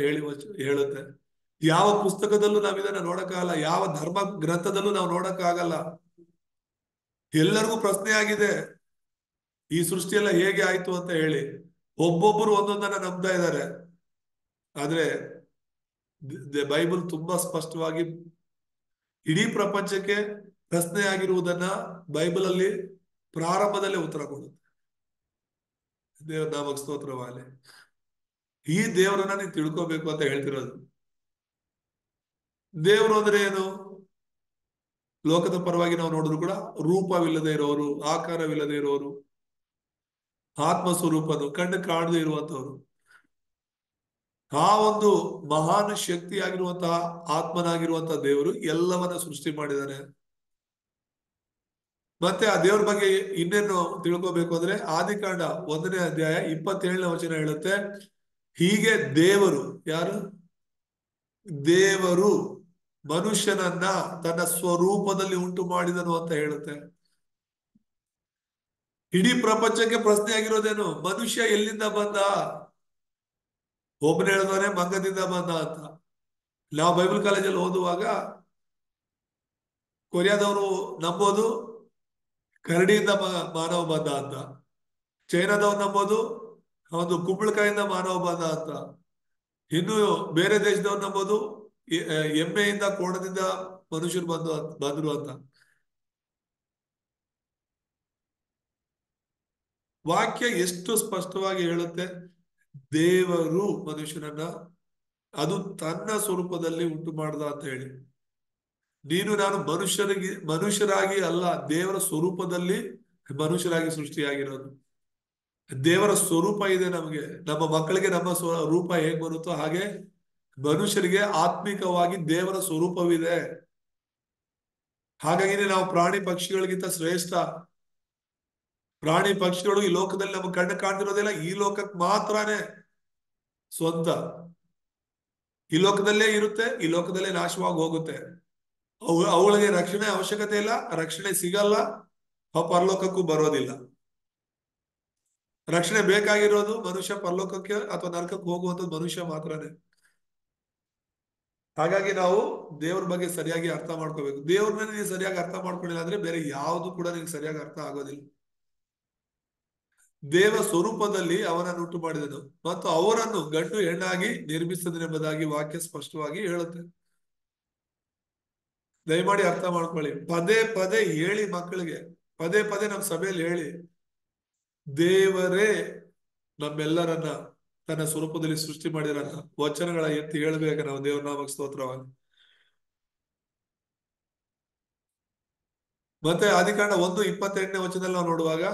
ಹೇಳುತ್ತೆ. ಯಾವ ಪುಸ್ತಕದಲ್ಲೂ ನಾವ್ ಇದನ್ನ ನೋಡಕ್ಕಾಗಲ್ಲ, ಯಾವ ಧರ್ಮ ಗ್ರಂಥದಲ್ಲೂ ನಾವು ನೋಡಕ್ಕಾಗಲ್ಲ. ಎಲ್ಲರಿಗೂ ಪ್ರಶ್ನೆ ಆಗಿದೆ ಈ ಸೃಷ್ಟಿಯೆಲ್ಲ ಹೇಗೆ ಆಯ್ತು ಅಂತ ಹೇಳಿ. ಒಬ್ಬೊಬ್ಬರು ಒಂದೊಂದನ್ನ ನಂಬ್ತಾ ಇದ್ದಾರೆ. ಆದ್ರೆ ಬೈಬಲ್ ತುಂಬಾ ಸ್ಪಷ್ಟವಾಗಿ ಇಡೀ ಪ್ರಪಂಚಕ್ಕೆ ಪ್ರಶ್ನೆ ಆಗಿರುವುದನ್ನ ಬೈಬಲ್ ಅಲ್ಲಿ ಪ್ರಾರಂಭದಲ್ಲೇ ಉತ್ತರ ಕೊಡುತ್ತೆ. ದೇವ್ರ ನಾಮಕ್ಕೆ ಸ್ತೋತ್ರವಾಗಲಿ. ಈ ದೇವರನ್ನ ನೀನ್ ತಿಳ್ಕೋಬೇಕು ಅಂತ ಹೇಳ್ತಿರೋದು. ದೇವರು ಅಂದ್ರೆ ಏನು? ಲೋಕದ ಪರವಾಗಿ ನಾವು ನೋಡಿದ್ರು ಕೂಡ ರೂಪವಿಲ್ಲದೆ ಇರೋರು, ಆಕಾರವಿಲ್ಲದೆ ಇರೋರು, ಆತ್ಮ ಸ್ವರೂಪನು, ಕಣ್ಣು ಕಾಣದೇ ಇರುವಂತವ್ರು. ಆ ಒಂದು ಮಹಾನ್ ಶಕ್ತಿಯಾಗಿರುವಂತಹ ಆತ್ಮನಾಗಿರುವಂತಹ ದೇವರು ಎಲ್ಲವನ್ನ ಸೃಷ್ಟಿ ಮಾಡಿದ್ದಾನೆ. ಮತ್ತೆ ಆ ದೇವ್ರ ಬಗ್ಗೆ ಇನ್ನೇನು ತಿಳ್ಕೋಬೇಕು ಅಂದ್ರೆ ಆದಿಕಾಂಡ 1ನೇ ಅಧ್ಯಾಯ 27ನೇ ವಚನ ಹೇಳುತ್ತೆ, ಹೀಗೆ ದೇವರು, ಯಾರು? ದೇವರು ಮನುಷ್ಯನನ್ನ ತನ್ನ ಸ್ವರೂಪದಲ್ಲಿ ಉಂಟು ಮಾಡಿದನು ಅಂತ ಹೇಳುತ್ತೆ. ಇಡೀ ಪ್ರಪಂಚಕ್ಕೆ ಪ್ರಶ್ನೆ ಆಗಿರೋದೇನು? ಮನುಷ್ಯ ಎಲ್ಲಿಂದ ಬಂದ? ಒಬ್ಬನೇ ಹೇಳ್ತಾನೆ ಮಂಗದಿಂದ ಬಂದ ಅಂತ. ನಾವು ಬೈಬಲ್ ಕಾಲೇಜಲ್ಲಿ ಓದುವಾಗ ಕೊರಿಯಾದವರು ನಂಬೋದು ಕರಡಿಯಿಂದ ಮಾನವ ಬಂದ ಅಂತ, ಚೈನಾದವ್ರು ನಂಬೋದು ಒಂದು ಕುಂಬಳಕಾಯಿಂದ ಮಾನವ ಬಂದ ಅಂತ, ಇನ್ನು ಬೇರೆ ದೇಶದವ್ರು ನಂಬೋದು ಎಮ್ಮೆಯಿಂದ, ಕೋಣದಿಂದ ಮನುಷ್ಯರು ಬಂದ್ರು ಅಂತ. ವಾಕ್ಯ ಎಷ್ಟು ಸ್ಪಷ್ಟವಾಗಿ ಹೇಳುತ್ತೆ, ದೇವರು ಮನುಷ್ಯನನ್ನ ಅದು ತನ್ನ ಸ್ವರೂಪದಲ್ಲಿ ಉಂಟು ಮಾಡ್ದ ಅಂತ ಹೇಳಿ. ನೀನು ನಾನು ಮನುಷ್ಯರಾಗಿ ಅಲ್ಲ, ದೇವರ ಸ್ವರೂಪದಲ್ಲಿ ಮನುಷ್ಯರಾಗಿ ಸೃಷ್ಟಿಯಾಗಿರೋದು. ದೇವರ ಸ್ವರೂಪ ಇದೆ ನಮಗೆ. ನಮ್ಮ ಮಕ್ಕಳಿಗೆ ನಮ್ಮ ರೂಪ ಹೇಗ್ ಬರುತ್ತೋ ಹಾಗೆ ಮನುಷ್ಯರಿಗೆ ಆತ್ಮಿಕವಾಗಿ ದೇವರ ಸ್ವರೂಪವಿದೆ. ಹಾಗಾಗಿ ನಾವು ಪ್ರಾಣಿ ಪಕ್ಷಿಗಳಿಗಿಂತ ಶ್ರೇಷ್ಠ. ಪ್ರಾಣಿ ಪಕ್ಷಿಗಳು ಈ ಲೋಕದಲ್ಲಿ ನಮಗೆ ಕಣ್ಣು ಕಾಣ್ತಿರೋದಿಲ್ಲ, ಈ ಲೋಕಕ್ಕೆ ಮಾತ್ರನೇ ಸ್ವಂತ. ಈ ಲೋಕದಲ್ಲೇ ಇರುತ್ತೆ, ಈ ಲೋಕದಲ್ಲೇ ನಾಶವಾಗಿ ಹೋಗುತ್ತೆ. ಅವುಗಳಿಗೆ ರಕ್ಷಣೆ ಅವಶ್ಯಕತೆ ಇಲ್ಲ, ರಕ್ಷಣೆ ಸಿಗಲ್ಲ, ಪರಲೋಕಕ್ಕೂ ಬರೋದಿಲ್ಲ. ರಕ್ಷಣೆ ಬೇಕಾಗಿರೋದು ಮನುಷ್ಯ ಪರಲೋಕಕ್ಕೆ ಅಥವಾ ನರಕಕ್ಕೆ ಹೋಗುವಂಥದ್ದು ಮನುಷ್ಯ ಮಾತ್ರನೇ. ಹಾಗಾಗಿ ನಾವು ದೇವ್ರ ಬಗ್ಗೆ ಸರಿಯಾಗಿ ಅರ್ಥ ಮಾಡ್ಕೋಬೇಕು. ದೇವ್ರನ್ನ ನೀವು ಸರಿಯಾಗಿ ಅರ್ಥ ಮಾಡ್ಕೊಂಡಿಲ್ಲ ಅಂದ್ರೆ ಬೇರೆ ಯಾವುದು ಕೂಡ ನಿಮ್ಗೆ ಸರಿಯಾಗಿ ಅರ್ಥ ಆಗೋದಿಲ್ಲ. ದೇವ ಸ್ವರೂಪದಲ್ಲಿ ಅವನನ್ನು ಉಂಟು ಮಾಡಿದನು ಮತ್ತು ಅವರನ್ನು ಗಂಡು ಹೆಣ್ಣಾಗಿ ನಿರ್ಮಿಸಿದನೆಂಬುದಾಗಿ ವಾಕ್ಯ ಸ್ಪಷ್ಟವಾಗಿ ಹೇಳುತ್ತೆ. ದಯಮಾಡಿ ಅರ್ಥ ಮಾಡ್ಕೊಳ್ಳಿ. ಪದೇ ಪದೇ ಹೇಳಿ ಮಕ್ಕಳಿಗೆ, ಪದೇ ಪದೇ ನಮ್ಮ ಸಭೆಯಲ್ಲಿ ಹೇಳಿ, ದೇವರೇ ನಮ್ಮೆಲ್ಲರನ್ನ ತನ್ನ ಸ್ವರೂಪದಲ್ಲಿ ಸೃಷ್ಟಿ ಮಾಡಿರನ್ನ ವಚನಗಳ ಎತ್ತಿ ಹೇಳ್ಬೇಕು ನಾವು. ದೇವ್ರ ನಾಮಕ್ಕೆ ಸ್ತೋತ್ರವಾಗಿ. ಮತ್ತೆ ಆದಿಕಾಂಡ 1:28 ವಚನದಲ್ಲಿ ನಾವು ನೋಡುವಾಗ,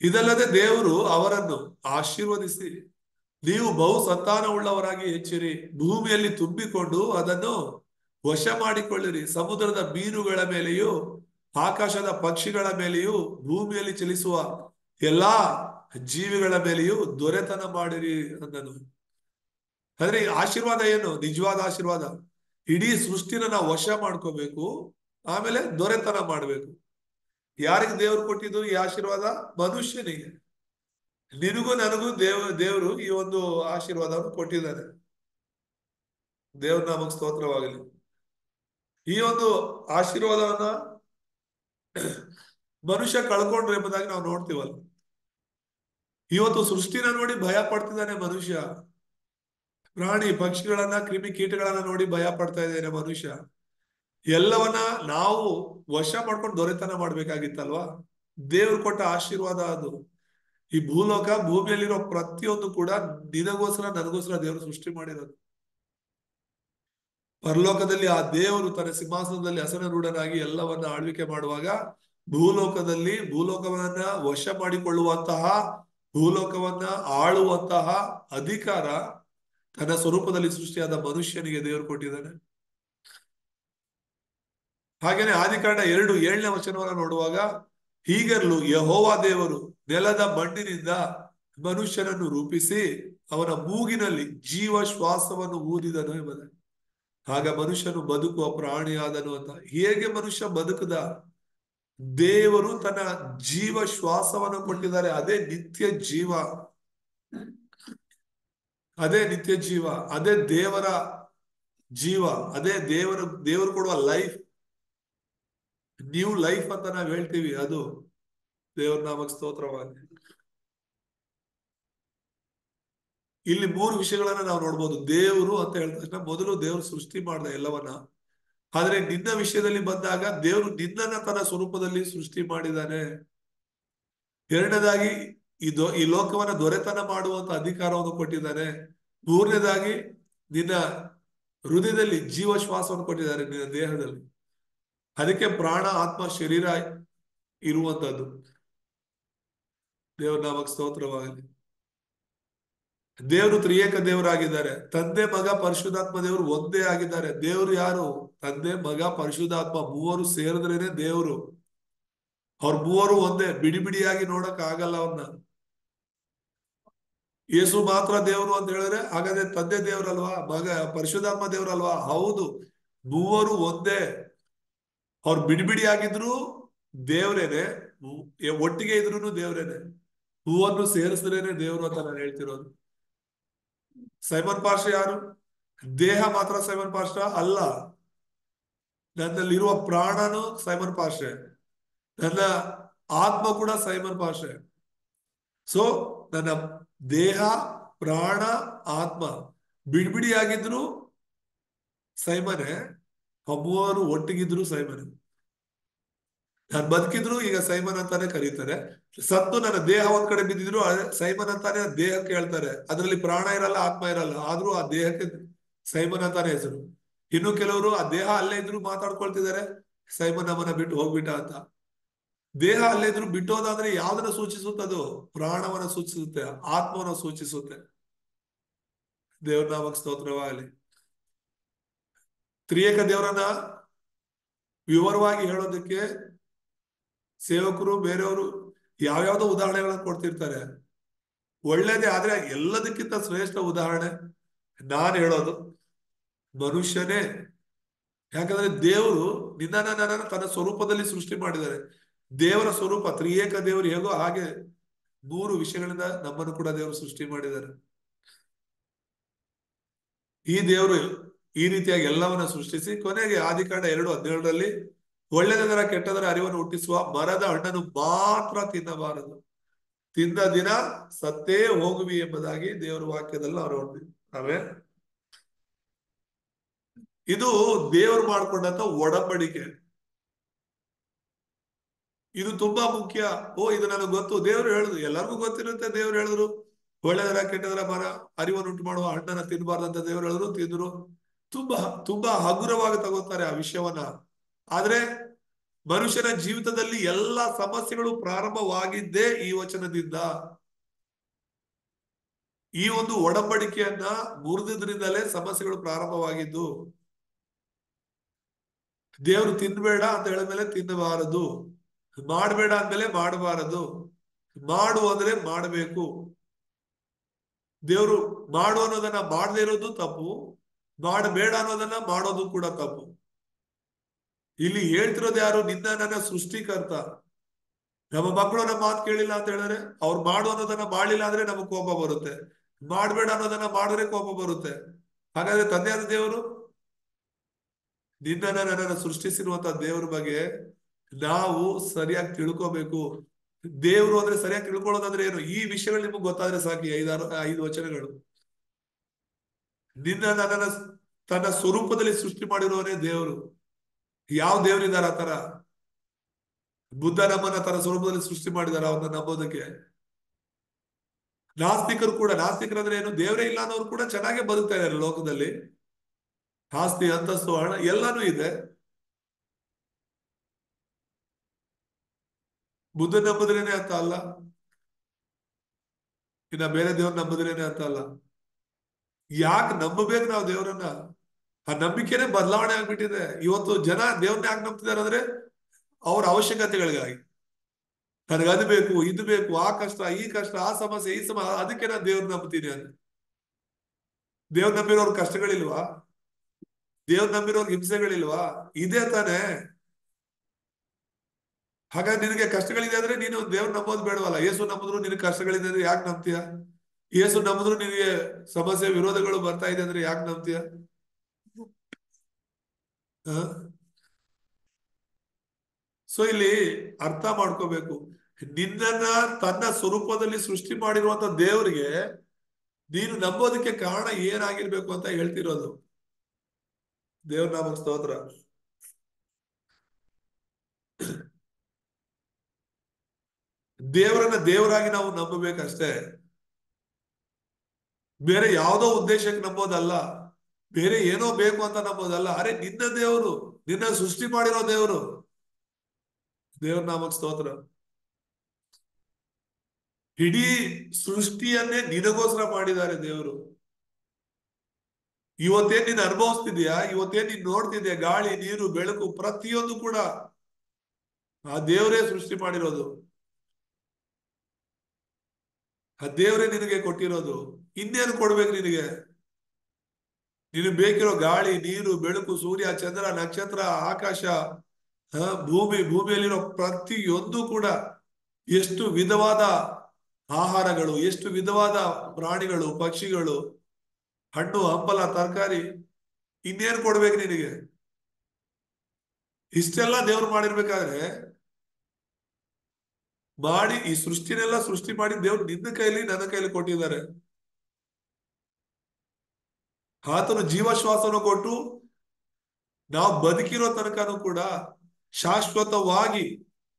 ಇದಲ್ಲದೆ ದೇವರು ಅವರನ್ನು ಆಶೀರ್ವದಿಸಿ, ನೀವು ಬಹು ಸಂತಾನವುಳ್ಳವರಾಗಿ ಹೆಚ್ಚಿರಿ, ಭೂಮಿಯಲ್ಲಿ ತುಂಬಿಕೊಂಡು ಅದನ್ನು ವಶ ಮಾಡಿಕೊಳ್ಳಿರಿ, ಸಮುದ್ರದ ಮೀನುಗಳ ಮೇಲೆಯೂ ಆಕಾಶದ ಪಕ್ಷಿಗಳ ಮೇಲೆಯೂ ಭೂಮಿಯಲ್ಲಿ ಚಲಿಸುವ ಎಲ್ಲಾ ಜೀವಿಗಳ ಮೇಲೆಯೂ ದೊರೆತನ ಮಾಡಿರಿ ಅಂದನು. ಅಂದ್ರೆ ಆಶೀರ್ವಾದ ಏನು? ನಿಜವಾದ ಆಶೀರ್ವಾದ. ಇಡೀ ಸೃಷ್ಟಿನ ನಾವು ವಶ ಮಾಡ್ಕೋಬೇಕು, ಆಮೇಲೆ ದೊರೆತನ ಮಾಡ್ಬೇಕು. ಯಾರಿಗೆ ದೇವ್ರು ಕೊಟ್ಟಿದ್ದು ಈ ಆಶೀರ್ವಾದ? ಮನುಷ್ಯನಿಗೆ. ನಿನಗೂ ನನಗೂ ದೇವರು ಈ ಒಂದು ಆಶೀರ್ವಾದವನ್ನು ಕೊಟ್ಟಿದ್ದಾನೆ. ದೇವ್ರ ನಾಮಕ್ಕೆ ಸ್ತೋತ್ರವಾಗಲಿ. ಈ ಒಂದು ಆಶೀರ್ವಾದವನ್ನ ಮನುಷ್ಯ ಕಳ್ಕೊಂಡ್ರು ಎಂಬುದಾಗಿ ನಾವು ನೋಡ್ತೀವಲ್ಲ. ಇವತ್ತು ಸೃಷ್ಟಿನ ನೋಡಿ ಭಯ ಪಡ್ತಿದ್ದಾನೆ ಮನುಷ್ಯ. ಪ್ರಾಣಿ ಪಕ್ಷಿಗಳನ್ನ, ಕ್ರಿಮಿ ಕೀಟಗಳನ್ನ ನೋಡಿ ಭಯ ಪಡ್ತಾ ಇದ್ದಾನೆ ಮನುಷ್ಯ. ಎಲ್ಲವನ್ನ ನಾವು ವಶ ಮಾಡ್ಕೊಂಡು ದೊರೆತನ ಮಾಡ್ಬೇಕಾಗಿತ್ತಲ್ವಾ? ದೇವ್ರು ಕೊಟ್ಟ ಆಶೀರ್ವಾದ ಅದು. ಈ ಭೂಲೋಕ, ಭೂಮಿಯಲ್ಲಿರೋ ಪ್ರತಿಯೊಂದು ಕೂಡ ನಿನಗೋಸ್ಕರ ನನಗೋಸ್ಕರ ದೇವರು ಸೃಷ್ಟಿ ಮಾಡಿರೋದು. ಪರಲೋಕದಲ್ಲಿ ಆ ದೇವರು ತನ್ನ ಸಿಂಹಾಸನದಲ್ಲಿ ಹಸನರೂಢನಾಗಿ ಎಲ್ಲವನ್ನ ಆಳ್ವಿಕೆ ಮಾಡುವಾಗ, ಭೂಲೋಕವನ್ನ ವಶ ಮಾಡಿಕೊಳ್ಳುವಂತಹ, ಭೂಲೋಕವನ್ನ ಆಳುವಂತಹ ಅಧಿಕಾರ ತನ್ನ ಸ್ವರೂಪದಲ್ಲಿ ಸೃಷ್ಟಿಯಾದ ಮನುಷ್ಯನಿಗೆ ದೇವರು ಕೊಟ್ಟಿದ್ದಾನೆ. ಹಾಗೇನೆ ಆದಿಕಾಂಡ 2:7 ವಚನವನ್ನ ನೋಡುವಾಗ, ಹೀಗರ್ಲು ಯೆಹೋವ ದೇವರು ನೆಲದ ಮಣ್ಣಿನಿಂದ ಮನುಷ್ಯನನ್ನು ರೂಪಿಸಿ ಅವನ ಮೂಗಿನಲ್ಲಿ ಜೀವ ಶ್ವಾಸವನ್ನು ಊದಿದನು ಎಂಬುದು. ಆಗ ಮನುಷ್ಯನು ಬದುಕುವ ಪ್ರಾಣಿಯಾದನು ಅಂತ. ಹೇಗೆ ಮನುಷ್ಯ ಬದುಕದ? ದೇವರು ತನ್ನ ಜೀವ ಶ್ವಾಸವನ್ನು ಕೊಟ್ಟಿದ್ದಾರೆ. ಅದೇ ನಿತ್ಯ ಜೀವ, ಅದೇ ನಿತ್ಯ ಜೀವ, ಅದೇ ದೇವರ ಜೀವ, ಅದೇ ದೇವರು ಕೊಡುವ ಲೈಫ್, ನ್ಯೂ ಲೈಫ್ ಅಂತ ನಾವ್ ಹೇಳ್ತೀವಿ. ಅದು ದೇವ್ರ ನಾಮಕ್ಕೆ ಸ್ತೋತ್ರವಾಗಿ. ಇಲ್ಲಿ 3 ವಿಷಯಗಳನ್ನ ನಾವು ನೋಡ್ಬೋದು. ದೇವರು ಅಂತ ಹೇಳಿದ ತಕ್ಷಣ ಮೊದಲು ದೇವರು ಸೃಷ್ಟಿ ಮಾಡ್ದ ಎಲ್ಲವನ್ನ. ಆದ್ರೆ ನಿನ್ನ ವಿಷಯದಲ್ಲಿ ಬಂದಾಗ ದೇವರು ನಿನ್ನನ್ನ ತನ್ನ ಸ್ವರೂಪದಲ್ಲಿ ಸೃಷ್ಟಿ ಮಾಡಿದ್ದಾನೆ. ಎರಡನೇದಾಗಿ ಈ ಲೋಕವನ್ನ ದೊರೆತನ ಮಾಡುವಂತ ಅಧಿಕಾರವನ್ನು ಕೊಟ್ಟಿದ್ದಾನೆ. ಮೂರನೇದಾಗಿ ನಿನ್ನ ಹೃದಯದಲ್ಲಿ ಜೀವ ಶ್ವಾಸವನ್ನು ಕೊಟ್ಟಿದ್ದಾರೆ, ನಿನ್ನ ದೇಹದಲ್ಲಿ. ಅದಕ್ಕೆ ಪ್ರಾಣ, ಆತ್ಮ, ಶರೀರ ಇರುವಂತದ್ದು. ದೇವ್ರ ನಾಮಕ್ಕೆ ಸ್ತೋತ್ರವಾಗಲಿ. ದೇವರು ತ್ರಿಯೇಕ ದೇವರಾಗಿದ್ದಾರೆ. ತಂದೆ, ಮಗ, ಪರಿಶುದ್ಧಾತ್ಮ ದೇವರು ಒಂದೇ ಆಗಿದ್ದಾರೆ. ದೇವರು ಯಾರು? ತಂದೆ, ಮಗ, ಪರಿಶುದ್ಧಾತ್ಮ ಮೂವರು ಸೇರಿದ್ರೇನೆ ದೇವರು. ಅವ್ರ ಮೂವರು ಒಂದೇ, ಬಿಡಿ ಬಿಡಿಯಾಗಿ ನೋಡಕ್ ಆಗಲ್ಲ ಅವ್ರನ್ನ. ಯೇಸು ಮಾತ್ರ ದೇವರು ಅಂತ ಹೇಳಿದ್ರೆ ಹಾಗಾದ್ರೆ ತಂದೆ ದೇವ್ರಲ್ವಾ, ಮಗ ಪರಿಶುದ್ಧಾತ್ಮ ದೇವ್ರಲ್ವಾ? ಹೌದು, ಮೂವರು ಒಂದೇ. ಅವ್ರು ಬಿಡಿ ಬಿಡಿಯಾಗಿದ್ರು ದೇವ್ರೇನೆ, ಒಟ್ಟಿಗೆ ಇದ್ರು ದೇವ್ರೇನೆ. ಹೂವನ್ನು ಸೇರಿಸಿದ್ರೇನೆ ದೇವ್ರು ಅಂತ ನಾನು ಹೇಳ್ತಿರೋದು. ಸೈಮನ್ ಪಾಸ್ಟರ್ ಯಾರು? ದೇಹ ಮಾತ್ರ ಸೈಮನ್ ಪಾಸ್ಟರ್ ಅಲ್ಲ, ನನ್ನಲ್ಲಿರುವ ಪ್ರಾಣನು ಸೈಮನ್ ಪಾಸ್ಟರ್, ನನ್ನ ಆತ್ಮ ಕೂಡ ಸೈಮನ್ ಪಾಸ್ಟರ್. ಸೊ ನನ್ನ ದೇಹ, ಪ್ರಾಣ, ಆತ್ಮ ಬಿಡಿಬಿಡಿಯಾಗಿದ್ರು ಸೈಮನೆ, ಮೂವರು ಒಟ್ಟಿಗಿದ್ರು ಸೈಮನೆ. ನಾನು ಬದುಕಿದ್ರು ಈಗ ಸೈಮನ್ ಅಂತಾನೆ ಕರೀತಾರೆ. ಸತ್ತು ನನ್ನ ದೇಹ ಒಂದ್ ಕಡೆ ಬಿದ್ದಿದ್ರು ಸೈಮನ್ ಅಂತಾನೆ ದೇಹಕ್ಕೆ ಹೇಳ್ತಾರೆ. ಅದರಲ್ಲಿ ಪ್ರಾಣ ಇರಲ್ಲ, ಆತ್ಮ ಇರಲ್ಲ, ಆದ್ರೂ ಆ ದೇಹಕ್ಕೆ ಸೈಮನ್ ಅಂತಾನೆ ಹೆಸರು. ಇನ್ನು ಕೆಲವರು ಆ ದೇಹ ಅಲ್ಲೇ ಇದ್ರು ಮಾತಾಡ್ಕೊಳ್ತಿದ್ದಾರೆ, ಸೈಮನ್ ನಮ್ಮನ್ನ ಬಿಟ್ಟು ಹೋಗ್ಬಿಟ್ಟ ಅಂತ. ದೇಹ ಅಲ್ಲೇ ಇದ್ರು ಬಿಟ್ಟೋದಾದ್ರೆ ಯಾವ್ದನ್ನ ಸೂಚಿಸುತ್ತದು? ಪ್ರಾಣವನ್ನ ಸೂಚಿಸುತ್ತೆ, ಆತ್ಮವನ್ನ ಸೂಚಿಸುತ್ತೆ. ದೇವ್ರ ನಾಮಕ್ಕೆ ಸ್ತೋತ್ರವಾಗಲಿ. ತ್ರಿಯೇಕ ದೇವರನ್ನ ವಿವರವಾಗಿ ಹೇಳೋದಕ್ಕೆ ಸೇವಕರು ಬೇರೆಯವರು ಯಾವ್ಯಾವ್ದೋ ಉದಾಹರಣೆಗಳನ್ನ ಕೊಡ್ತಿರ್ತಾರೆ. ಒಳ್ಳೇದೇ, ಆದ್ರೆ ಎಲ್ಲದಕ್ಕಿಂತ ಶ್ರೇಷ್ಠ ಉದಾಹರಣೆ ನಾನು ಹೇಳೋದು ಮನುಷ್ಯನೇ. ಯಾಕಂದ್ರೆ ದೇವರು ನನ್ನನ್ನು ತನ್ನ ಸ್ವರೂಪದಲ್ಲಿ ಸೃಷ್ಟಿ ಮಾಡಿದ್ದಾರೆ. ದೇವರ ಸ್ವರೂಪ ತ್ರಿಯೇಕ ದೇವರು ಹೇಗೋ ಹಾಗೆ 3 ವಿಷಯಗಳಿಂದ ನಮ್ಮನ್ನು ಕೂಡ ದೇವರು ಸೃಷ್ಟಿ ಮಾಡಿದ್ದಾರೆ. ಈ ದೇವರು ಈ ರೀತಿಯಾಗಿ ಎಲ್ಲವನ್ನ ಸೃಷ್ಟಿಸಿ ಕೊನೆಗೆ ಆದಿಕಾಂಡ 2:17 ಒಳ್ಳೆದರ ಕೆಟ್ಟದರ ಅರಿವನ್ನು ಹುಟ್ಟಿಸುವ ಮರದ ಹಣ್ಣನ್ನು ಮಾತ್ರ ತಿನ್ನಬಾರದು, ತಿಂದ ದಿನ ಸತ್ತೇ ಹೋಗುವಿ ಎಂಬುದಾಗಿ ದೇವರ ವಾಕ್ಯದಲ್ಲಿ ನಾವು ನೋಡ್ತೀವಿ. ಇದು ದೇವರು ಮಾಡ್ಕೊಂಡಂತ ಒಡಂಬಡಿಕೆ. ಇದು ತುಂಬಾ ಮುಖ್ಯ. ಇದು ನನಗೆ ಗೊತ್ತು, ದೇವ್ರು ಹೇಳಿದ್ರು, ಎಲ್ಲರಿಗೂ ಗೊತ್ತಿರುತ್ತೆ. ದೇವ್ರು ಹೇಳಿದ್ರು ಒಳ್ಳೆದರ ಕೆಟ್ಟದರ ಮರ ಅರಿವನ್ನು ಉಂಟು ಮಾಡುವ ಹಣ್ಣನ್ನ ತಿನ್ನಬಾರ್ದಂತ ದೇವ್ರು ಹೇಳಿದ್ರು, ತಿಂದ್ರು. ತುಂಬಾ ತುಂಬಾ ಹಗುರವಾಗಿ ತಗೋತಾರೆ ಆ ವಿಷಯವನ್ನ. ಆದ್ರೆ ಮನುಷ್ಯನ ಜೀವಿತದಲ್ಲಿ ಎಲ್ಲಾ ಸಮಸ್ಯೆಗಳು ಪ್ರಾರಂಭವಾಗಿದ್ದೇ ಈ ವಚನದಿಂದ. ಈ ಒಂದು ಒಡಂಬಡಿಕೆಯನ್ನ ಮುರಿದಿದ್ರಿಂದಲೇ ಸಮಸ್ಯೆಗಳು ಪ್ರಾರಂಭವಾಗಿದ್ದು. ದೇವ್ರು ತಿನ್ಬೇಡ ಅಂತ ಹೇಳಿದ್ಮೇಲೆ ತಿನ್ನಬಾರದು, ಮಾಡಬೇಡ ಅಂದ್ಮೇಲೆ ಮಾಡಬಾರದು, ಮಾಡು ಅಂದ್ರೆ ಮಾಡಬೇಕು. ದೇವ್ರು ಮಾಡು ಅನ್ನೋದನ್ನ ಮಾಡದೇ ಇರೋದು ತಪ್ಪು, ಮಾಡಬೇಡ ಅನ್ನೋದನ್ನ ಮಾಡೋದು ಕೂಡ ತಪ್ಪು. ಇಲ್ಲಿ ಹೇಳ್ತಿರೋದು ಯಾರು? ನನ್ನ ಸೃಷ್ಟಿಕರ್ತ. ನಮ್ಮ ಮಕ್ಕಳು ನಮ್ಮ ಮಾತು ಕೇಳಿಲ್ಲ ಅಂತ ಹೇಳಿದ್ರೆ, ಅವ್ರು ಮಾಡು ಅನ್ನೋದನ್ನ ಮಾಡ್ಲಿಲ್ಲ ಅಂದ್ರೆ ನಮಗ್ ಕೋಪ ಬರುತ್ತೆ, ಮಾಡ್ಬೇಡ ಅನ್ನೋದನ್ನ ಮಾಡಿದ್ರೆ ಕೋಪ ಬರುತ್ತೆ. ಹಾಗಾದ್ರೆ ತಂದೆಯಾದ ದೇವರು ನನ್ನನ್ನು ಸೃಷ್ಟಿಸಿರುವಂತ ದೇವ್ರ ಬಗ್ಗೆ ನಾವು ಸರಿಯಾಗಿ ತಿಳ್ಕೋಬೇಕು. ದೇವ್ರು ಅಂದ್ರೆ ಸರಿಯಾಗಿ ತಿಳ್ಕೊಳ್ಳೋದಂದ್ರೆ ಏನು? ಈ ವಿಷಯಗಳು ನಿಮ್ಗೆ ಗೊತ್ತಾದ್ರೆ ಸಾಕಿ. 5 ವಚನಗಳು. ನನ್ನನ್ನ ತನ್ನ ಸ್ವರೂಪದಲ್ಲಿ ಸೃಷ್ಟಿ ಮಾಡಿರುವವನೇ ದೇವರು. ಯಾವ ದೇವರಿದಾರ ಆ ತರ? ಬುದ್ಧ ನಮ್ಮನ್ನ ತನ್ನ ಸ್ವರೂಪದಲ್ಲಿ ಸೃಷ್ಟಿ ಮಾಡಿದಾರ ಅವನ್ನ ನಂಬೋದಕ್ಕೆ? ನಾಸ್ತಿಕರು ಕೂಡ, ನಾಸ್ತಿಕರಂದ್ರೆ ಏನು? ದೇವರೇ ಇಲ್ಲ ಅನ್ನೋರು ಕೂಡ ಚೆನ್ನಾಗೇ ಬದುಕ್ತಾ ಇದ್ದಾರೆ ಲೋಕದಲ್ಲಿ. ಆಸ್ತಿ, ಅಂತಸ್ತು, ಹಣ ಎಲ್ಲಾನು ಇದೆ. ಬುದ್ಧ ನಂಬುದ್ರೇನೆ ಅಂತ ಅಲ್ಲ, ಇನ್ನ ಬೇರೆ ದೇವ್ರ ನಂಬುದ್ರೇನೆ ಅಂತ ಅಲ್ಲ. ಯಾಕೆ ನಂಬಬೇಕು ನಾವು ದೇವರನ್ನ? ಆ ನಂಬಿಕೆನೆ ಬದಲಾವಣೆ ಆಗ್ಬಿಟ್ಟಿದೆ. ಇವತ್ತು ಜನ ದೇವ್ರನ್ನ ಯಾಕೆ ನಂಬ್ತಿದಾರೆ ಅಂದ್ರೆ ಅವ್ರ ಅವಶ್ಯಕತೆಗಳಿಗಾಗಿ. ನನಗದು ಬೇಕು, ಇದು ಬೇಕು, ಆ ಕಷ್ಟ, ಈ ಕಷ್ಟ, ಆ ಸಮಸ್ಯೆ, ಈ ಅದಕ್ಕೆ ನಾನು ದೇವ್ರ ನಂಬ್ತೀನಿ ಅಂತ. ದೇವ್ರ ನಂಬಿರೋರ್ ಕಷ್ಟಗಳಿಲ್ವಾ? ದೇವ್ರ ನಂಬಿರೋರ್ ಹಿಂಸೆಗಳಿಲ್ವಾ? ಇದೇ ತಾನೆ. ಹಾಗಾಗಿ ನಿನಗೆ ಕಷ್ಟಗಳಿದೆ ಅಂದ್ರೆ ನೀನು ದೇವ್ರ ನಂಬೋದು ಬೇಡವಲ್ಲ. ಯೇಸು ನಂಬಿದ್ರು ನಿನಗೆ ಕಷ್ಟಗಳಿದೆ ಅಂದ್ರೆ ಯಾಕೆ ನಂಬ್ತೀಯ? ಯೇಸು ನಂಬಿದ್ರು ನಿನಗೆ ಸಮಸ್ಯೆ ವಿರೋಧಗಳು ಬರ್ತಾ ಇದೆ ಅಂದ್ರೆ ಯಾಕೆ ನಂಬ್ತೀಯ? ಸೊ ಇಲ್ಲಿ ಅರ್ಥ ಮಾಡ್ಕೋಬೇಕು, ನಿನ್ನನ್ನ ತನ್ನ ಸ್ವರೂಪದಲ್ಲಿ ಸೃಷ್ಟಿ ಮಾಡಿರುವಂತ ದೇವರಿಗೆ ನೀನು ನಂಬೋದಕ್ಕೆ ಕಾರಣ ಏನಾಗಿರ್ಬೇಕು ಅಂತ ಹೇಳ್ತಿರೋದು. ದೇವ್ರ ನಾಮಕ್ಕೆ ಸ್ತೋತ್ರ. ದೇವರನ್ನ ದೇವರಾಗಿ ನಾವು ನಂಬಬೇಕಷ್ಟೇ, ಬೇರೆ ಯಾವುದೋ ಉದ್ದೇಶಕ್ಕೆ ನಂಬೋದಲ್ಲ, ಬೇರೆ ಏನೋ ಬೇಕು ಅಂತ ನಂಬೋದಲ್ಲ. ಅರೆ ನಿನ್ನ ದೇವರು, ನಿನ್ನ ಸೃಷ್ಟಿ ಮಾಡಿರೋ ದೇವರು. ದೇವ್ರ ನಾಮಕ್ಕೆ ಸ್ತೋತ್ರ. ಇಡೀ ಸೃಷ್ಟಿಯನ್ನೇ ನಿನಗೋಸ್ಕರ ಮಾಡಿದ್ದಾರೆ ದೇವರು. ಇವತ್ತೇನ್ ನೀನ್ ಅನುಭವಿಸ್ತಿದ್ಯಾ, ಇವತ್ತೇನ್ ನೀನ್ ನೋಡ್ತಿದ್ಯಾ, ಗಾಳಿ, ನೀರು, ಬೆಳಕು ಪ್ರತಿಯೊಂದು ಕೂಡ ಆ ದೇವರೇ ಸೃಷ್ಟಿ ಮಾಡಿರೋದು. ಆ ದೇವರೇ ನಿನಗೆ ಕೊಟ್ಟಿರೋದು. ಇನ್ನೇನು ಕೊಡ್ಬೇಕು ನಿನಗೆ? ನಿನಗೆ ಬೇಕಿರೋ ಗಾಳಿ, ನೀರು, ಬೆಳಕು, ಸೂರ್ಯ, ಚಂದ್ರ, ನಕ್ಷತ್ರ, ಆಕಾಶ, ಭೂಮಿಯಲ್ಲಿರೋ ಪ್ರತಿಯೊಂದು ಕೂಡ ಎಷ್ಟು ವಿಧವಾದ ಆಹಾರಗಳು, ಎಷ್ಟು ವಿಧವಾದ ಪ್ರಾಣಿಗಳು, ಪಕ್ಷಿಗಳು, ಹಣ್ಣು ಹಂಪಲ ತರಕಾರಿ, ಇನ್ನೇನು ಕೊಡ್ಬೇಕು ನಿನಗೆ? ಇಷ್ಟೆಲ್ಲ ದೇವ್ರು ಮಾಡಿರ್ಬೇಕಾದ್ರೆ, ಮಾಡಿ ಈ ಸೃಷ್ಟಿನೆಲ್ಲ ಸೃಷ್ಟಿ ಮಾಡಿ ದೇವ್ರು ನಿನ್ನ ಕೈಲಿ ನನ್ನ ಕೈಲಿ ಕೊಟ್ಟಿದ್ದಾರೆ. ಆತನು ಜೀವಶ್ವಾಸನ ಕೊಟ್ಟು ನಾವು ಬದುಕಿರೋ ತನಕನೂ ಕೂಡ ಶಾಶ್ವತವಾಗಿ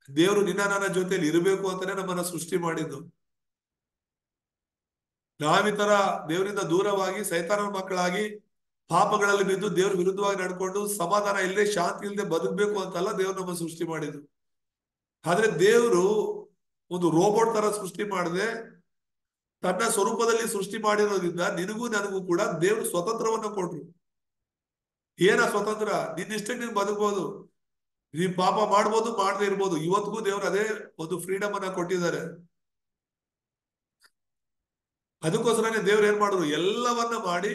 ದೇವರು ನನ್ನ ಜೊತೆಲಿ ಇರಬೇಕು ಅಂತಾನೆ ನಮ್ಮನ್ನ ಸೃಷ್ಟಿ ಮಾಡಿದ್ದು. ನಾವೀ ತರ ದೇವರಿಂದ ದೂರವಾಗಿ ಸೈತಾನನ ಮಕ್ಕಳಾಗಿ ಪಾಪಗಳಲ್ಲಿ ಬಿದ್ದು ದೇವ್ರ ವಿರುದ್ಧವಾಗಿ ನಡ್ಕೊಂಡು ಸಮಾಧಾನ ಇಲ್ಲದೆ, ಶಾಂತಿ ಇಲ್ಲದೆ ಬದುಕಬೇಕು ಅಂತಲ್ಲ ದೇವ್ರು ನಮ್ಮ ಸೃಷ್ಟಿ ಮಾಡಿದ್ದು. ಆದ್ರೆ ದೇವರು ಒಂದು ರೋಬೋಟ್ ತರ ಸೃಷ್ಟಿ ಮಾಡದೆ ತನ್ನ ಸ್ವರೂಪದಲ್ಲಿ ಸೃಷ್ಟಿ ಮಾಡಿರೋದ್ರಿಂದ ನಿನಗೂ ನನಗೂ ಕೂಡ ದೇವರು ಸ್ವತಂತ್ರವನ್ನ ಕೊಟ್ರು. ಏನ ಸ್ವತಂತ್ರ? ನಿನ್ನಿಷ್ಟಕ್ಕೆ ನೀನು ಬದುಕಬಹುದು. ನೀವು ಪಾಪ ಮಾಡ್ಬೋದು, ಮಾಡದೇ ಇರ್ಬೋದು. ಇವತ್ತಿಗೂ ದೇವ್ರು ಅದೇ ಒಂದು ಫ್ರೀಡಮ್ ಅನ್ನ ಕೊಟ್ಟಿದ್ದಾರೆ. ಅದಕ್ಕೋಸ್ಕರನೇ ದೇವ್ರು ಏನ್ ಮಾಡಿದ್ರು, ಎಲ್ಲವನ್ನ ಮಾಡಿ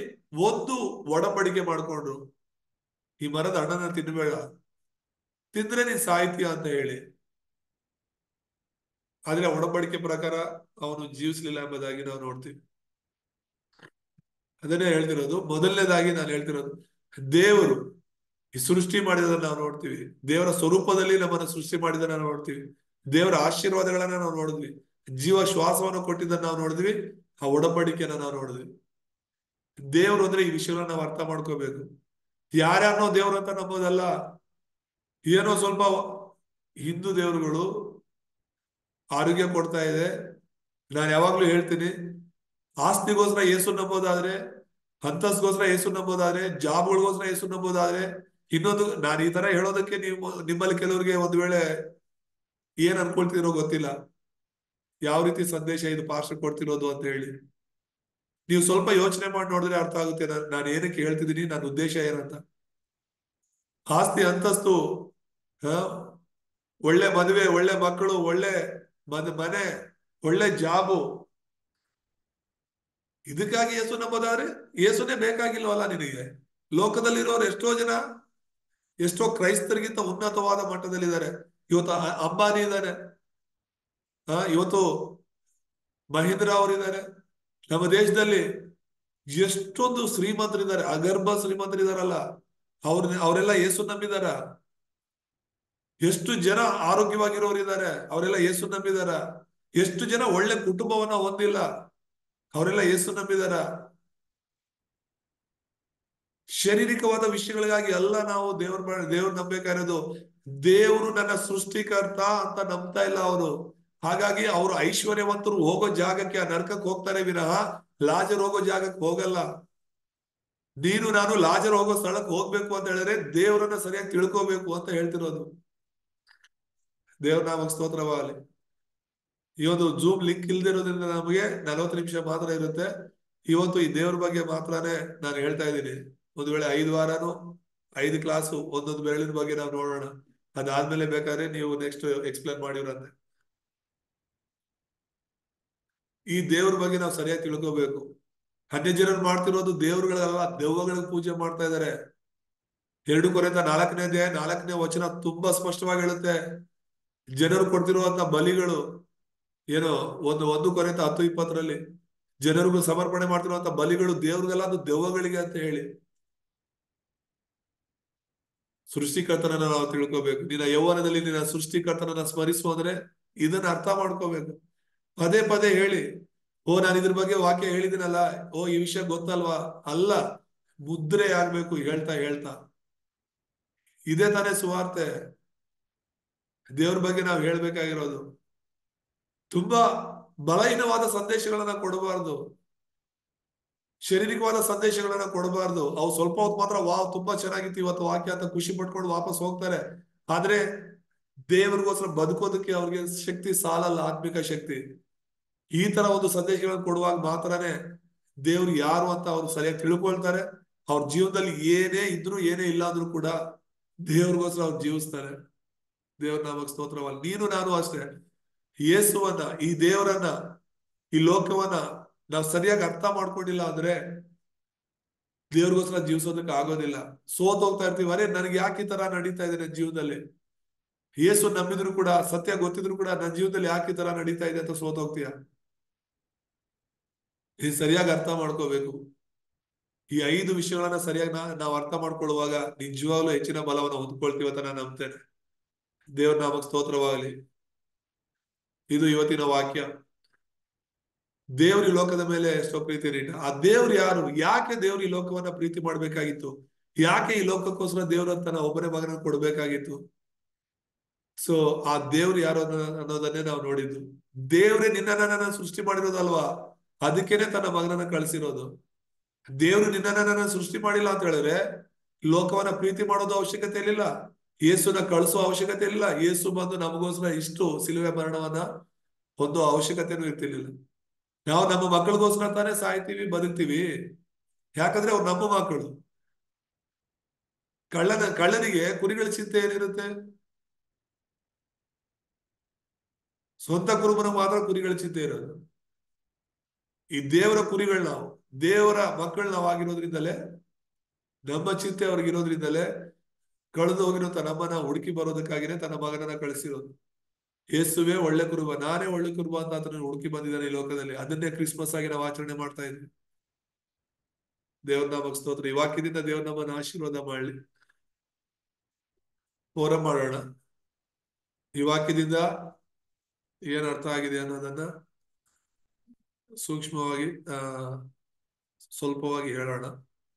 ಒಂದು ಒಡಂಬಡಿಕೆ ಮಾಡ್ಕೊಂಡ್ರು. ಈ ಮರದ ಹಣ್ಣನ್ನ ತಿನ್ಬೇಡ, ತಿಂದ್ರೆ ನೀನ್ ಸಾಯ್ತೀಯ ಅಂತ ಹೇಳಿ. ಆದ್ರೆ ಒಡಂಬಡಿಕೆ ಪ್ರಕಾರ ಅವನು ಜೀವಿಸ್ಲಿಲ್ಲ ಎಂಬುದಾಗಿ ನಾವು ನೋಡ್ತೀವಿ. ಅದನ್ನೇ ಹೇಳ್ತಿರೋದು. ಮೊದಲನೇದಾಗಿ ನಾನು ಹೇಳ್ತಿರೋದು, ದೇವರು ಈ ಸೃಷ್ಟಿ ಮಾಡಿದನ್ನ ನಾವು ನೋಡ್ತೀವಿ. ದೇವರ ಸ್ವರೂಪದಲ್ಲಿ ನಮ್ಮನ್ನು ಸೃಷ್ಟಿ ಮಾಡಿದನ್ನ ನಾವು ನೋಡ್ತೀವಿ. ದೇವರ ಆಶೀರ್ವಾದಗಳನ್ನ ನಾವು ನೋಡಿದ್ವಿ. ಜೀವ ಶ್ವಾಸವನ್ನು ಕೊಟ್ಟಿದ್ದನ್ನ ನಾವು ನೋಡಿದ್ವಿ. ಆ ಒಡಂಬಡಿಕೆಯನ್ನ ನಾವು ನೋಡಿದ್ವಿ. ದೇವ್ರು ಅಂದ್ರೆ ಈ ವಿಷಯಗಳನ್ನ ನಾವು ಅರ್ಥ ಮಾಡ್ಕೋಬೇಕು. ಯಾರ್ಯಾರನೋ ದೇವ್ರು ಅಂತ ನಂಬೋದಲ್ಲ. ಏನೋ ಸ್ವಲ್ಪ ಹಿಂದೂ ದೇವರುಗಳು ಆರೋಗ್ಯ ಕೊಡ್ತಾ ಇದೆ. ನಾನು ಯಾವಾಗ್ಲೂ ಹೇಳ್ತೀನಿ, ಆಸ್ತಿಗೋಸ್ಕರ ಯೇಸು ನಂಬೋದಾದ್ರೆ, ಅಂತಸ್ಗೋಸ್ಕರ ಯೇಸು ನಂಬೋದಾದ್ರೆ, ಜಾಬ್ಗಳಿಗೋಸ್ಕರ ಯೇಸು ನಂಬೋದಾದ್ರೆ, ಇನ್ನೊಂದು ನಾನು ಈ ತರ ಹೇಳೋದಕ್ಕೆ ನಿಮ್ಮಲ್ಲಿ ಕೆಲವರಿಗೆ ಒಂದ್ ವೇಳೆ ಏನ್ ಅನ್ಕೊಳ್ತಿರೋ ಗೊತ್ತಿಲ್ಲ, ಯಾವ ರೀತಿ ಸಂದೇಶ ಇದು ಪಾಸ್ಟರ್ ಕೊಡ್ತಿರೋದು ಅಂತ ಹೇಳಿ. ನೀವು ಸ್ವಲ್ಪ ಯೋಚನೆ ಮಾಡಿ ನೋಡಿದ್ರೆ ಅರ್ಥ ಆಗುತ್ತೆ ನಾನು ಏನಕ್ಕೆ ಹೇಳ್ತಿದ್ದೀನಿ, ನನ್ನ ಉದ್ದೇಶ ಏನಂತ. ಆಸ್ತಿ, ಅಂತಸ್ತು, ಒಳ್ಳೆ ಮದುವೆ, ಒಳ್ಳೆ ಮಕ್ಕಳು, ಒಳ್ಳೆ ಮನೆ, ಒಳ್ಳೆ ಜಾಬು, ಇದಕ್ಕಾಗಿ ಯೇಸು ನಂಬೋದಾದ್ರೆ ಯೇಸುನೇ ಬೇಕಾಗಿಲ್ವಲ್ಲ ನಿನಗೆ. ಲೋಕದಲ್ಲಿರೋರು ಎಷ್ಟೋ ಜನ, ಎಷ್ಟೋ ಕ್ರೈಸ್ತರಿಗಿಂತ ಉನ್ನತವಾದ ಮಟ್ಟದಲ್ಲಿದ್ದಾರೆ. ಇವತ್ತು ಅಂಬಾನಿ ಇದ್ದಾರೆ, ಇವತ್ತು ಮಹೀಂದ್ರ ಅವರಿದ್ದಾರೆ. ನಮ್ಮ ದೇಶದಲ್ಲಿ ಎಷ್ಟೊಂದು ಶ್ರೀಮಂತರಿದ್ದಾರೆ, ಅಗರ್ಭ ಶ್ರೀಮಂತರಿದಾರಲ್ಲ, ಅವರೆಲ್ಲ ಯೇಸು ನಂಬಿದಾರ. ಎಷ್ಟು ಜನ ಆರೋಗ್ಯವಾಗಿರೋರು ಇದ್ದಾರೆ, ಅವರೆಲ್ಲ ಯೇಸು ನಂಬಿದಾರ. ಎಷ್ಟು ಜನ ಒಳ್ಳೆ ಕುಟುಂಬವನ್ನ ಹೊಂದಿಲ್ಲ, ಅವರೆಲ್ಲ ಯೇಸು ನಂಬಿದಾರ. ಶಾರೀರಿಕವಾದ ವಿಷಯಗಳಿಗಾಗಿ ಎಲ್ಲ ನಾವು ದೇವ್ರು ನಂಬೇಕಾಗಿರೋದು. ದೇವರು ನನ್ನ ಸೃಷ್ಟಿಕರ್ತ ಅಂತ ನಂಬ್ತಾ ಇಲ್ಲ ಅವರು. ಹಾಗಾಗಿ ಅವರು ಐಶ್ವರ್ಯವಂತರು ಹೋಗೋ ಜಾಗಕ್ಕೆ, ಆ ನರಕಕ್ಕೆ ಹೋಗ್ತಾರೆ ವಿನಃ ಲಾಜರ್ ಹೋಗೋ ಜಾಗಕ್ಕೆ ಹೋಗಲ್ಲ. ನೀನು ನಾನು ಲಾಜರ್ ಹೋಗೋ ಸ್ಥಳಕ್ಕೆ ಹೋಗ್ಬೇಕು ಅಂತ ಹೇಳಿದ್ರೆ ದೇವರನ್ನ ಸರಿಯಾಗಿ ತಿಳ್ಕೋಬೇಕು ಅಂತ ಹೇಳ್ತಿರೋದು. ದೇವ್ರ ನಾಮಕ್ಕೆ ಸ್ತೋತ್ರವಾಗಲಿ. ಈ ಒಂದು ಜೂಮ್ ಲಿಂಕ್ ಇಲ್ದಿರೋದ್ರಿಂದ ನಮಗೆ 40 ನಿಮಿಷ ಮಾತ್ರ ಇರುತ್ತೆ. ಇವತ್ತು ಈ ದೇವ್ರ ಬಗ್ಗೆ ಮಾತ್ರನೇ ನಾನು ಹೇಳ್ತಾ ಇದ್ದೀನಿ. ಒಂದು ವೇಳೆ 5 ವಾರನು 5 ಕ್ಲಾಸು ಒಂದೊಂದು ಬೆರಳಿನ ಬಗ್ಗೆ ನಾವು ನೋಡೋಣ. ಅದಾದ್ಮೇಲೆ ಬೇಕಾದ್ರೆ ನೀವು ನೆಕ್ಸ್ಟ್ ಎಕ್ಸ್ಪ್ಲೇನ್ ಮಾಡಿವ್ರಂತೆ. ಈ ದೇವ್ರ ಬಗ್ಗೆ ನಾವು ಸರಿಯಾಗಿ ತಿಳ್ಕೋಬೇಕು. ಅನ್ಯ ಜನರು ಮಾಡ್ತಿರೋದು ದೇವ್ರುಗಳಲ್ಲ, ದೆವ್ವಗಳಿಗೆ ಪೂಜೆ ಮಾಡ್ತಾ ಇದ್ದಾರೆ. 2 ಕೊರಿಂಥ 4ನೇ ಅಧ್ಯಾಯ 4ನೇ ವಚನ ತುಂಬಾ ಸ್ಪಷ್ಟವಾಗಿ ಹೇಳುತ್ತೆ. ಜನರು ಕೊಡ್ತಿರುವಂತ ಬಲಿಗಳು ಏನೋ 1 ಕೊರಿಂಥ 10:20 ಜನರಿಗೂ ಸಮರ್ಪಣೆ ಮಾಡ್ತಿರುವಂತ ಬಲಿಗಳು ದೇವ್ರಿಗಲ್ಲ, ಅದು ದೆವ್ವಗಳಿಗೆ ಅಂತ ಹೇಳಿ. ಸೃಷ್ಟಿಕರ್ತನನ್ನ ನಾವು ತಿಳ್ಕೋಬೇಕು. ನಿನ್ನ ಯೌವನದಲ್ಲಿ ನಿನ್ನ ಸೃಷ್ಟಿಕರ್ತನನ್ನ ಸ್ಮರಿಸು ಅಂದ್ರೆ ಇದನ್ನ ಅರ್ಥ ಮಾಡ್ಕೋಬೇಕು. ಪದೇ ಪದೇ ಹೇಳಿ, ನಾನು ಇದ್ರ ಬಗ್ಗೆ ವಾಕ್ಯ ಹೇಳಿದಿನಲ್ಲ, ಈ ವಿಷಯ ಗೊತ್ತಲ್ವಾ, ಅಲ್ಲ, ಮುದ್ರೆ ಆಗ್ಬೇಕು ಹೇಳ್ತಾ ಹೇಳ್ತಾ. ಇದೇ ತಾನೇ ಸುವಾರ್ತೆ. ದೇವ್ರ ಬಗ್ಗೆ ನಾವು ಹೇಳ್ಬೇಕಾಗಿರೋದು. ತುಂಬಾ ಬಲಹೀನವಾದ ಸಂದೇಶಗಳನ್ನ ಕೊಡಬಾರ್ದು, ಶಾರೀರಿಕವಾದ ಸಂದೇಶಗಳನ್ನ ಕೊಡಬಾರ್ದು. ಅವು ಸ್ವಲ್ಪ ಹೊತ್ತು ಮಾತ್ರ ತುಂಬಾ ಚೆನ್ನಾಗಿತ್ತು ಇವತ್ತು ವಾಕ್ಯ ಅಂತ ಖುಷಿ ಪಟ್ಕೊಂಡು ವಾಪಸ್ ಹೋಗ್ತಾರೆ. ಆದ್ರೆ ದೇವರಿಗೋಸ್ಕರ ಬದುಕೋದಕ್ಕೆ ಅವ್ರಿಗೆ ಶಕ್ತಿ ಸಾಲಲ್ಲ, ಆತ್ಮಿಕ ಶಕ್ತಿ. ಈ ತರ ಒಂದು ಸಂದೇಶಗಳನ್ನು ಕೊಡುವಾಗ ಮಾತ್ರನೇ ದೇವ್ರು ಯಾರು ಅಂತ ಅವ್ರು ಸರಿಯಾಗಿ ತಿಳ್ಕೊಳ್ತಾರೆ. ಅವ್ರ ಜೀವನದಲ್ಲಿ ಏನೇ ಇದ್ರು ಏನೇ ಇಲ್ಲ ಅಂದ್ರೂ ಕೂಡ ದೇವ್ರಿಗೋಸ್ಕರ ಅವ್ರು ಜೀವಿಸ್ತಾರೆ. ದೇವ್ರ ನಾಮಕ್ಕೆ ಸ್ತೋತ್ರವಲ್ಲ. ನೀನು ನಾನು ಅಷ್ಟೇ. ಯೇಸುವನ್ನ, ಈ ದೇವರನ್ನ, ಈ ಲೋಕವನ್ನ ನಾವು ಸರಿಯಾಗಿ ಅರ್ಥ ಮಾಡ್ಕೊಂಡಿಲ್ಲ ಅಂದ್ರೆ ದೇವ್ರಿಗೋಸ್ಕರ ಜೀವಿಸೋದಕ್ಕೆ ಆಗೋದಿಲ್ಲ. ಹೋಗ್ತಾ ಇರ್ತೀವಿ, ಅರೆ ನನಗೆ ಯಾಕೆ ಈ ತರ ನಡೀತಾ ಇದೆ ನನ್ನ ಜೀವನದಲ್ಲಿ. ಯೇಸು ನಂಬಿದ್ರು ಕೂಡ, ಸತ್ಯ ಗೊತ್ತಿದ್ರು ಕೂಡ ನನ್ನ ಜೀವನದಲ್ಲಿ ಯಾಕೆ ಈ ತರ ನಡೀತಾ ಇದೆ ಅಂತ ಹೋಗ್ತೀಯ. ಇದು ಸರಿಯಾಗಿ ಅರ್ಥ ಮಾಡ್ಕೋಬೇಕು. ಈ 5 ವಿಷಯಗಳನ್ನ ಸರಿಯಾಗಿ ನಾವು ಅರ್ಥ ಮಾಡ್ಕೊಳ್ಳುವಾಗ ನಿಜವಾಗ್ಲೂ ಹೆಚ್ಚಿನ ಬಲವನ್ನು ಹೊಂದ್ಕೊಳ್ತೀವಿ ಅಂತ ನಾನು ನಂಬ್ತೇನೆ. ದೇವ್ರ ನಾಮಕ್ಕೆ ಸ್ತೋತ್ರವಾಗಲಿ. ಇದು ಇವತ್ತಿನ ವಾಕ್ಯ. ದೇವ್ರ ಈ ಲೋಕದ ಮೇಲೆ ಎಷ್ಟೋ ಪ್ರೀತಿ ಇಟ್ಟ. ಆ ದೇವ್ರು ಯಾರು? ಯಾಕೆ ದೇವ್ರು ಈ ಲೋಕವನ್ನ ಪ್ರೀತಿ ಮಾಡ್ಬೇಕಾಗಿತ್ತು? ಯಾಕೆ ಈ ಲೋಕಕ್ಕೋಸ್ಕರ ದೇವ್ರ ತನ್ನ ಒಬ್ಬನೇ ಮಗನ ಕೊಡ್ಬೇಕಾಗಿತ್ತು? ಸೊ ಆ ದೇವ್ರು ಯಾರು ಅನ್ನೋದನ್ನೇ ನಾವು ನೋಡಿದ್ದು. ದೇವ್ರೇ ನಿನ್ನ ಸೃಷ್ಟಿ ಮಾಡಿರೋದಲ್ವಾ, ಅದಕ್ಕೇನೆ ತನ್ನ ಮಗನನ್ನ ಕಳಿಸಿರೋದು. ದೇವ್ರು ನಿನ್ನ ಸೃಷ್ಟಿ ಮಾಡಿಲ್ಲ ಅಂತ ಹೇಳಿದ್ರೆ ಲೋಕವನ್ನ ಪ್ರೀತಿ ಮಾಡೋದು ಅವಶ್ಯಕತೆ ಇರಲಿಲ್ಲ, ಯೇಸುನ ಕಳಿಸೋ ಅವಶ್ಯಕತೆ ಇಲ್ಲ. ಯೇಸು ಬಂದು ನಮಗೋಸ್ಕರ ಇಷ್ಟು ಸಿಲುವೆ ಮರಣವನ್ನ ಹೊಂದೋ ಅವಶ್ಯಕತೆನೂ ಇರ್ತಿರ್ಲಿಲ್ಲ. ನಾವು ನಮ್ಮ ಮಕ್ಕಳಿಗೋಸ್ಕರ ತಾನೇ ಸಾಯ್ತೀವಿ, ಬದುಕ್ತೀವಿ. ಯಾಕಂದ್ರೆ ಅವ್ರು ನಮ್ಮ ಮಕ್ಕಳು. ಕಳ್ಳನಿಗೆ ಕುರಿಗಳ ಚಿಂತೆ ಏನಿರುತ್ತೆ? ಸ್ವಂತ ಕುರುಬನ ಮಾತ್ರ ಕುರಿಗಳ ಚಿಂತೆ ಇರೋದು. ಈ ದೇವರ ಕುರಿಗಳು ನಾವು, ದೇವರ ಮಕ್ಕಳು ನಾವಾಗಿರೋದ್ರಿಂದಲೇ, ನಮ್ಮ ಚಿಂತೆ ಅವ್ರಿಗಿರೋದ್ರಿಂದಲೇ ಕಳೆದು ಹೋಗಿರುತ್ತ ನಮ್ಮನ್ನ ಹುಡುಕಿ ಬರೋದಕ್ಕಾಗಿನೇ ತನ್ನ ಮಗನನ್ನ ಕಳಿಸಿರೋದು. ಯೇಸುವೆ ಒಳ್ಳೆ ಕುರುಬ, ನಾನೇ ಒಳ್ಳೆ ಕುರುಬ ಅಂತ ಆತನ ಹುಡುಕಿ ಬಂದಿದ್ದಾನೆ ಈ ಲೋಕದಲ್ಲಿ. ಅದನ್ನೇ ಕ್ರಿಸ್ಮಸ್ ಆಗಿ ನಾವು ಆಚರಣೆ ಮಾಡ್ತಾ ಇದ್ವಿ. ದೇವ್ರ ನಾಮಕ್ಕೆ ಸ್ತೋತ್ರ. ಈ ವಾಕ್ಯದಿಂದ ದೇವ್ರ ನಮ್ಮನ್ನ ಆಶೀರ್ವಾದ ಮಾಡಲಿ. ಹೋರ ಮಾಡೋಣ. ಈ ವಾಕ್ಯದಿಂದ ಏನ್ ಅರ್ಥ ಆಗಿದೆ ಅನ್ನೋದನ್ನ ಸೂಕ್ಷ್ಮವಾಗಿ ಸ್ವಲ್ಪವಾಗಿ ಹೇಳೋಣ.